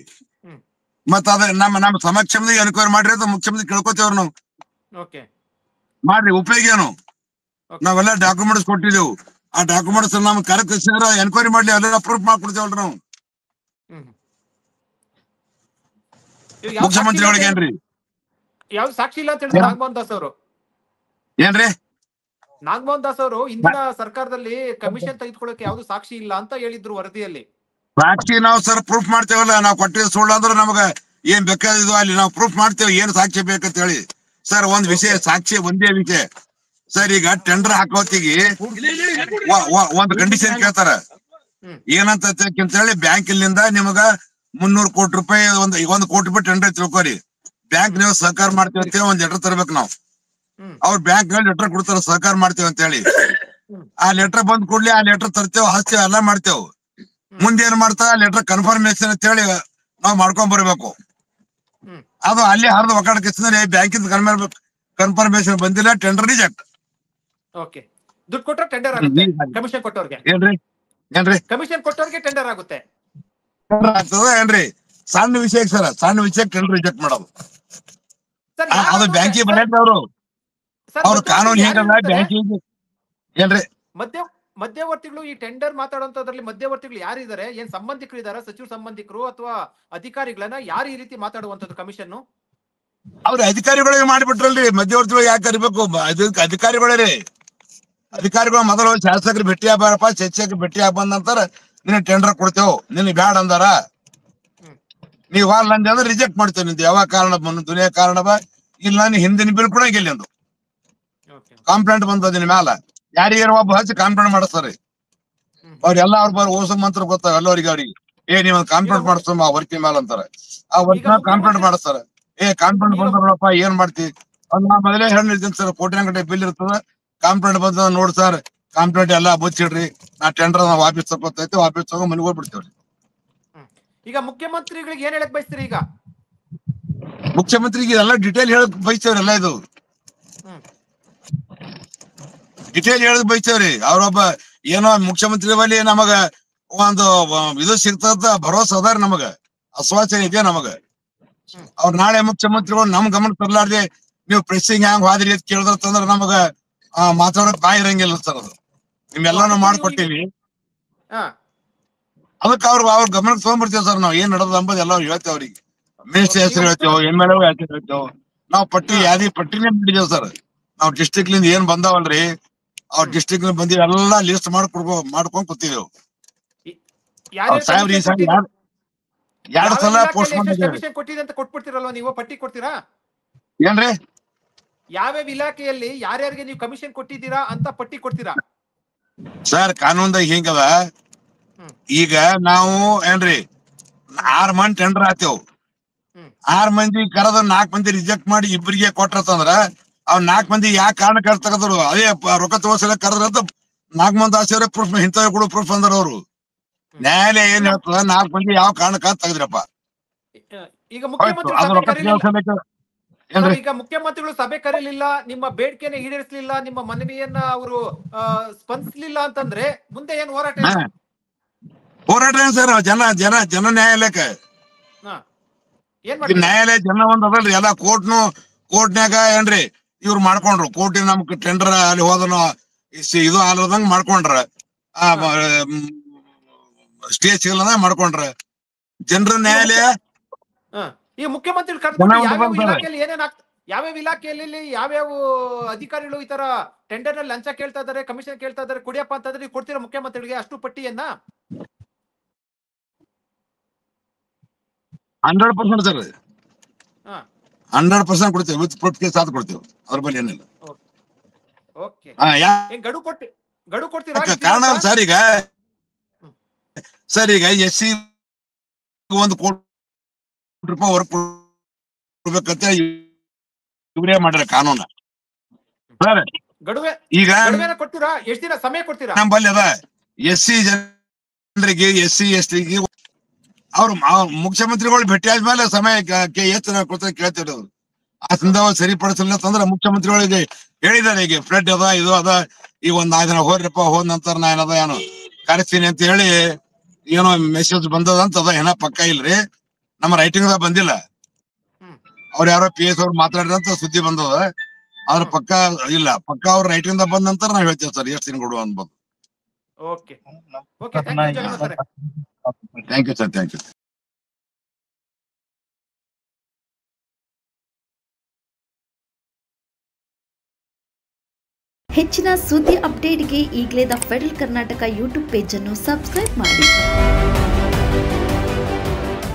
ಮತ್ತ ಅದ ನಮ್ಮ ಸಮಕ್ಷಮದಾಗ ಎನ್ಕ್ವೈರಿ ಮಾಡ್ರಿ ಅಂತ ಮುಖ್ಯಮಂತ್ರಿ ಕೇಳ್ಕೊತೇವ್ರ ನಾವು. ಮಾಡ್ರಿ, ಉಪಯೋಗ ಏನು? ನಾವೆಲ್ಲ ಡಾಕ್ಯುಮೆಂಟ್ಸ್ ಕೊಟ್ಟಿದ್ದೇವು. ಆ ಡಾಕ್ಯುಮೆಂಟ್ಸ್ ನಮ್ ಕರೆಕ್ಟ್ ಎನ್ಕ್ವೈರಿ ಮಾಡ್ಲಿ, ಅಲ್ಲೆಲ್ಲ ಪ್ರೂಫ್ ಮಾಡ್ಕೊಡ್ತೇವಲ್ರಿ ನಾವು. ಮುಖ್ಯಮಂತ್ರಿಗಳಿಗೆ ಏನ್ರಿ ಯಾವ ಸಾಕ್ಷಿ ಇಲ್ಲ ಅಂತ ಹೇಳಿದ್ರು ನಾಗಮೋಹನ್ ದಾಸ್ ಅವರು. ಏನ್ರಿ ನಾಗಮೋಹನ್ ದಾಸ್ ಅವರು ಇಂದಿನ ಸರ್ಕಾರದಲ್ಲಿ ಕಮಿಷನ್ ತೆಗೆದುಕೊಳ್ಳಕ್ಕೆ ಯಾವ್ದು ಸಾಕ್ಷಿ ಇಲ್ಲ ಅಂತ ಹೇಳಿದ್ರು ವರದಿಯಲ್ಲಿ. ಸಾಕ್ಷಿ ನಾವು ಸರ್ ಪ್ರೂಫ್ ಮಾಡ್ತೇವಲ್ಲ, ನಾವು ಕೊಟ್ಟಿದ್ದು ಸುಳ್ಳು ಅಂದ್ರೆ ನಮಗ ಏನ್ ಬೇಕಾದಿದ್ದು ಅಲ್ಲಿ ನಾವು ಪ್ರೂಫ್ ಮಾಡ್ತೇವೆ. ಏನ್ ಸಾಕ್ಷಿ ಬೇಕಂತ ಹೇಳಿ ಸರ್. ಒಂದ್ ವಿಷಯ ಸಾಕ್ಷಿ ಒಂದೇ ವಿಷಯ ಸರ್. ಈಗ ಟೆಂಡರ್ ಹಾಕೋತಿಗೆ ಒಂದ್ ಕಂಡೀಷನ್ ಕೇಳ್ತಾರ. ಏನಂತ ಹೇಳಿ ಬ್ಯಾಂಕ್ ಇಲ್ಲಿಂದ ನಿಮಗ 300 ಕೋಟಿ ರೂಪಾಯಿ ಈಗ 1 ಕೋಟಿ ರೂಪಾಯಿ ಟೆಂಡರ್ ತಿಳ್ಕೊರಿ. ಬ್ಯಾಂಕ್ ನೀವು ಸಹಕಾರ ಮಾಡ್ತೇವೆ ಅಂತ ಹೇಳಿ ಒಂದ್ ಲೆಟರ್ ತರ್ಬೇಕು ನಾವು. ಅವ್ರ ಬ್ಯಾಂಕ್ ಲೆಟರ್ ಕೊಡ್ತಾರ ಸಹಕಾರ ಮಾಡ್ತೇವೆ ಅಂತ ಹೇಳಿ. ಆ ಲೆಟರ್ ಬಂದ್ ಕೂಡ್ಲಿ ಆ ಲೆಟರ್ ತರ್ತೇವೆ, ಹಚ್ತೇವೆ, ಎಲ್ಲ ಮಾಡ್ತೇವೆ. ಮುಂದೆ ಏನ್ ಮಾಡ್ತಾರ ಲೆಟರ್ ಕನ್ಫರ್ಮೇಶನ್ ಅಂತ ಹೇಳಿ ನಾವ್ ಮಾಡ್ಕೊಂಡ್ ಬರ್ಬೇಕು. ಅದು ಅಲ್ಲಿ ಹರಿದು ಒಕ್ಕಡಕ್ಕೆ ಬ್ಯಾಂಕಿಂದ ಕನ್ಫರ್ಮೇಶನ್ ಬಂದಿಲ್ಲ, ಟೆಂಡರ್ ರಿಜೆಕ್ಟ್. ದುಡ್ಡು ಕೊಟ್ಟರೆ ಟೆಂಡರ್ ಆಗುತ್ತೆ. ಕಮಿಷನ್ ಕೊಟ್ಟವ್ರಿಗೆ ಏನ್ರಿ ಕಮಿಷನ್ ಕೊಟ್ಟವ್ರಿಗೆ ಟೆಂಡರ್ ಆಗುತ್ತೆ. ಏನ್ರಿ ಸಣ್ಣ ವಿಷಯಕ್ಕೆ ಸರ್, ಸಣ್ಣ ವಿಷಯಕ್ಕೆ ಟೆಂಡರ್ ರಿಜೆಕ್ಟ್ ಮಾಡೋದು ಅದು ಬ್ಯಾಂಕಿಗೆ ಬಂದ್ರೆ ಅವ್ರ ಕಾನೂನು ಹೇಗಲ್ಲ ಬ್ಯಾಂಕಿಗೆ. ಏನ್ರಿ ಮಧ್ಯವರ್ತಿಗಳು ಈ ಟೆಂಡರ್ ಮಾತಾಡುವಂತದ್ರಲ್ಲಿ ಮಧ್ಯವರ್ತಿಗಳು ಯಾರಿದ್ದಾರೆ? ಏನ್ ಸಂಬಂಧಿಕರು ಇದಾರ? ಸಚಿವ ಸಂಬಂಧಿಕರು ಅಥವಾ ಅಧಿಕಾರಿಗಳನ್ನ ಯಾರು ಈ ರೀತಿ ಮಾತಾಡುವಂತದ್ದು ಕಮಿಷನ್? ಅವ್ರ ಅಧಿಕಾರಿಗಳಿಗೆ ಮಾಡಿಬಿಟ್ರಲ್ರಿ, ಮಧ್ಯವರ್ತಿಗಳು ಯಾಕೆ ಕರಿಬೇಕು? ಅಧಿಕಾರಿಗಳೇ ಅಧಿಕಾರಿಗಳು ಮೊದಲು ಶಾಸಕರು ಭೇಟಿ ಆಗ್ಬಾರಪ್ಪ, ಚರ್ಚೆಗೆ ಭೇಟಿ ಆಗ್ ಬಂದಂತಾರ ನಿನ್ನ ಟೆಂಡರ್ ಕೊಡ್ತೇವ್, ನಿನ್ ಬ್ಯಾಡ ಅಂದಾರ. ನೀವು ಹಾಲ್ ನಂದು ಅಂದ್ರೆ ರಿಜೆಕ್ಟ್ ಮಾಡ್ತೇವೆ ನಿಂದು ಯಾವ ಕಾರಣ ಬಂದು ದುನಿಯಾ ಕಾರಣ ಬಾ ಇಲ್ಲ ನಾನು ಹಿಂದಿನ ಬಿಲ್ ಕೂಡ ಗೆಲ್ಲಿ ಒಂದು ಕಂಪ್ಲೇಂಟ್ ಬಂದದ ನಿನ್ ಮ್ಯಾಲ ಯಾರಿಗಾರ ಒಬ್ಬ ಹಚ್ಚಿ ಕಂಪ್ಲೇಂಟ್ ಮಾಡಿಸ್ತಾರೆ ಅವ್ರೆಲ್ಲ ಅವ್ರ ಓಸ ಮಂತ್ರ ಗೊತ್ತಾಗ ಎಲ್ಲರಿಗೆ ಅವ್ರಿಗೆ ನೀವ್ ಕಂಪ್ಲೇಂಟ್ ಮಾಡಿಸ್ತಮ್ಮ ಆ ವರ್ಕಿಂಗ್ ಮ್ಯಾಲ ಅಂತಾರೆ ಆ ವರ್ಕ್ ಮ್ಯಾಲ ಕಂಪ್ಲೇಂಟ್ ಮಾಡಿಸ್ತಾರೆ ಕಂಪ್ಲೇಂಟ್ ಬಂದಪ್ಪ ಏನ್ ಮಾಡ್ತಿ ನಾ ಮೊದಲೇ ಹೇಳಿರ್ತೀನಿ ಸರ್ ಕೋಟಿ ಬಿಲ್ ಇರ್ತದ ಕಂಪ್ಲೇಂಟ್ ಬಂದ ನೋಡ್ ಸರ್ ಕಂಪ್ಲೇಂಟ್ ಎಲ್ಲಾ ಬಚ್ಚಿಡ್ರಿ ನಾ ಟೆಂಡರ್ ನಾವ್ ವಾಪಸ್ ತಗೋತೈತಿ ವಾಪಸ್ ತಗೋ ಮನೆಗೆ ಹೋಗ್ಬಿಡ್ತೇವ್ರಿ. ಈಗ ಮುಖ್ಯಮಂತ್ರಿಗಳಿಗೆ ಏನ್ ಹೇಳಕ್ ಬಯಸ್ತೀರಿ? ಈಗ ಮುಖ್ಯಮಂತ್ರಿಗೆ ಎಲ್ಲ ಡಿಟೇಲ್ ಹೇಳಕ್ ಬಯಸ್ತೇವ್ರಿ. ಎಲ್ಲ ಇದು ಡಿಟೇಲ್ ಹೇಳಕ್ ಬಯಸ್ತೇವ್ರಿ. ಅವ್ರೊಬ್ಬ ಏನೋ ಮುಖ್ಯಮಂತ್ರಿ ಬಳಿ ನಮಗ ಒಂದು ಇದು ಸಿಗ್ತದ ಭರೋಸೆ ಅದಾರ, ನಮಗ ಆಶ್ವಾಸನೆ ಇದೆ ನಮಗ. ಅವ್ರ ನಾಳೆ ಮುಖ್ಯಮಂತ್ರಿಗಳು ನಮ್ ಗಮನ ತರ್ಲಾರ್ದೆ ನೀವು ಪ್ರೆಸ್ಸಿಂಗ್ ಹ್ಯಾಂಗ್ ಹೋದ್ರಿ ಅಂತ ಕೇಳಿದ್ರಂದ್ರ ನಮಗ ಮಾತಾಡೋಕ್ ಬಾಯಿ ಇರಂಗಿಲ್ಲ ಸರ್. ಅದು ನಿಮ್ಮೆಲ್ಲಾನು ಮಾಡ್ಕೊಟ್ಟಿವಿ, ಅದಕ್ಕೆ ಅವ್ರ ಗಮನಕ್ಕೆ ತಗೊಂಡ್ಬಿಡ್ತೇವೆ ಸರ್. ನಾವ್ ಏನ್ ನಡೆದ ಅಂಬುದು ಎಲ್ಲ ಹೇಳ್ತೇವೆ ಅವ್ರಿಗೆ. ಮಿನಿಸ್ಟರ್ ಹೆಸರು ಹೇಳ್ತೇವೆ, MLA ಹೆಸರು ಹೇಳ್ತೇವೆ. ನಾವ್ ಪಟ್ಟಿನೇ ಮಾಡಿದೇವ್ ಸರ್. ನಾವ್ ಡಿಸ್ಟ್ರಿಕ್ಟ್ ಲಿಂದ ಏನ್ ಬಂದಾವಲ್ರಿ ಅವ್ರ ಡಿಸ್ಟ್ರಿಕ್ಟ್ ಬಂದಿವಿ ಎಲ್ಲಾ ಲಿಸ್ಟ್ ಮಾಡ್ಕೊಂಡ್ ಕೂತಿದೇವು. ಸಾಹೇಬ್ರಿ ಎರಡ್ ಸಲ ಪೋಸ್ಟ್ ಕೊಟ್ಟಿದೆ ಅಂತ ಕೊಟ್ಬಿಡ್ತೀರಲ್ವ ನೀವು? ಪಟ್ಟಿ ಕೊಡ್ತೀರಾ ಏನ್ರಿ? ಯಾವ್ಯಾವ ಇಲಾಖೆಯಲ್ಲಿ ಯಾರ್ಯಾರಿಗೆ ನೀವು ಕಮಿಷನ್ ಕೊಟ್ಟಿದ್ದೀರಾ ಅಂತ ಪಟ್ಟಿ ಕೊಡ್ತೀರಾ ಸರ್? ಕಾನೂನ್ದಾಗ ಹಿಂಗದ. ಈಗ ನಾವು ಏನ್ರಿ 6 ಮಂದಿ ಟೆಂಡರ್ ಹಾತೇವ್. 6 ಮಂದಿ ಕರೆದ 4 ಮಂದಿ ರಿಜೆಕ್ಟ್ ಮಾಡಿ ಇಬ್ಬರಿಗೆ ಕೊಟ್ರತಂದ್ರ ಅವ್ 4 ಮಂದಿ ಯಾವ ಕಾರಣಕ್ಕೆ ತಗದ್ರು ಅದೇ ರೊಕ್ಕ ತಗೋಸಲ ಕರೆದ್ರಂತ 4 ಮಂದಿ ಆಸೆ ಪ್ರೂಫ್ ಇಂಥವ್ ಕೂಡ ಪ್ರೂಫ್ ಅಂದ್ರ ಅವ್ರು. ನ್ಯಾಯಾಲಯ ಏನ್ ಹೇಳ್ತದ 4 ಮಂದಿ ಯಾವ ಕಾರಣಕ್ಕ ತೆಗದ್ರಪ್ಪ. ಈಗ ಮುಖ್ಯಮಂತ್ರಿಗಳು ಸಭೆ ಕರೀಲಿಲ್ಲ, ನಿಮ್ಮ ಬೇಡಿಕೆನ ಈಡೇರಿಸಲಿಲ್ಲ, ನಿಮ್ಮ ಮನವಿಯನ್ನ ಅವರು ಸ್ಪಂದಿಸಲಿಲ್ಲ ಅಂತಂದ್ರೆ ಮುಂದೆ ಏನ್ ಹೋರಾಟ? ಹೋರಾಟ ಏನ್ ಸರ್? ಜನ ನ್ಯಾಯಾಲಯಕ್ಕೆ ನ್ಯಾಯಾಲಯ ಜನ ಒಂದ್ ಅದಲ್ರಿ. ಎಲ್ಲಾ ಕೋರ್ಟ್ನ್ಯಾಗ ಏನ್ರಿ ಇವ್ರು ಮಾಡ್ಕೊಂಡ್ರು. ಕೋರ್ಟಿನ ನಮ್ಗ್ ಟೆಂಡರ್ ಅಲ್ಲಿ ಹೋದನು ಇದು ಆಲದಂಗ ಮಾಡ್ಕೊಂಡ್ರ, ಸ್ಟೇಜ್ ಸಿಗಲ್ಲ ಮಾಡ್ಕೊಂಡ್ರ ಜನರ ನ್ಯಾಯಾಲಯ. ಈ ಮುಖ್ಯಮಂತ್ರಿ ಯಾವ್ಯಾವ ಇಲಾಖೆಯಲ್ಲಿ ಯಾವ್ಯಾವ ಅಧಿಕಾರಿಗಳು ಈ ತರ ಟೆಂಡರ್ ನಲ್ಲಿ ಲಂಚ ಕೇಳ್ತಾ ಇದಾರೆ, ಕಮಿಷನ್ ಕೇಳ್ತಾ ಇದಾರೆ, ಕುಡಿಯಪ್ಪ ಅಂತಂದ್ರೆ ನೀವು ಕೊಡ್ತೀರಾ ಮುಖ್ಯಮಂತ್ರಿಗಳಿಗೆ ಅಷ್ಟು ಪಟ್ಟಿಯನ್ನ? 100% ಸರ್, 100% ಕೊಡ್ತೇವೆ. ವಿತ್ ಪ್ರೂಫ್ ಕೇಸ್ ಆದ್ ಕೊಡ್ತೇವೆ. ಅದ್ರ ಬಗ್ಗೆ ಏನಿಲ್ಲ. ಗಡು ಕೊಡ್ತೀರಾ? ಕಾರಣ ಸರ್ ಈಗ SC 1 ಕೋಟಿ ರೂಪಾಯಿ ವರ್ಕ್ ಕೊಡ್ಬೇಕಂತ ಇವರೇ ಮಾಡ್ರ ಕಾನೂನ ಸರ್. ಈಗ ಕೊಡ್ತೀರಾ? ಎಷ್ಟು ದಿನ ಸಮಯ ಕೊಡ್ತೀರಾ? ನಮ್ಮಲ್ಲಿ ಅದ SC ಜನರಿಗೆ SC ST ಅವ್ರು ಮುಖ್ಯಮಂತ್ರಿಗಳು ಭೇಟಿ ಆದ್ಮೇಲೆ ಸಮಯಕ್ಕೆ ಎಷ್ಟು ಕೊಡ್ತಾರೆ ಕೇಳ್ತಿದ್ರು. ಆ ಸಂದರ್ಭ ಸರಿಪಡಿಸಲಿಲ್ಲ ಅಂತಂದ್ರೆ ಮುಖ್ಯಮಂತ್ರಿಗಳಿಗೆ ಹೇಳಿದಾರೆ ಈಗ ಫ್ಲಡ್ ಅದ ಇದು ಅದ ಈಗ ಒಂದ್ 4 ದಿನ ಹೋಗ್ರಪ್ಪ, ಹೋದ ನಂತರ ನಾ ಏನದ ಏನು ಕರೆಸ್ತೀನಿ ಅಂತ ಹೇಳಿ ಏನೋ ಮೆಸೇಜ್ ಬಂದದ ಅಂತ ಅದ. ಏನ ಪಕ್ಕ ಇಲ್ರಿ, ನಮ್ಮ ರೈಟಿಂಗ್ ದಾಗ ಬಂದಿಲ್ಲ. ಅವ್ರು ಯಾರೋ PS ಅವ್ರು ಮಾತಾಡಿದಂತ ಸುದ್ದಿ ಬಂದದ, ಆದ್ರ ಪಕ್ಕ ಇಲ್ಲ. ಪಕ್ಕ ಅವ್ರ ರೈಟಿಂಗ್ ದಾಗ ಬಂದ ನಂತರ ನಾವ್ ಹೇಳ್ತೇವೆ ಸರ್ ಎಷ್ಟು ದಿನ ಕೊಡುವ ಅನ್ಬೋದು. Thank you sir, thank you. ಹೆಚ್ಚಿನ ಸುದ್ದಿ ಅಪ್ಡೇಟ್ಗೆ ಈಗಲೇ the federal Karnataka YouTube page ಅನ್ನು ಸಬ್ಸ್ಕ್ರೈಬ್ ಮಾಡಿ.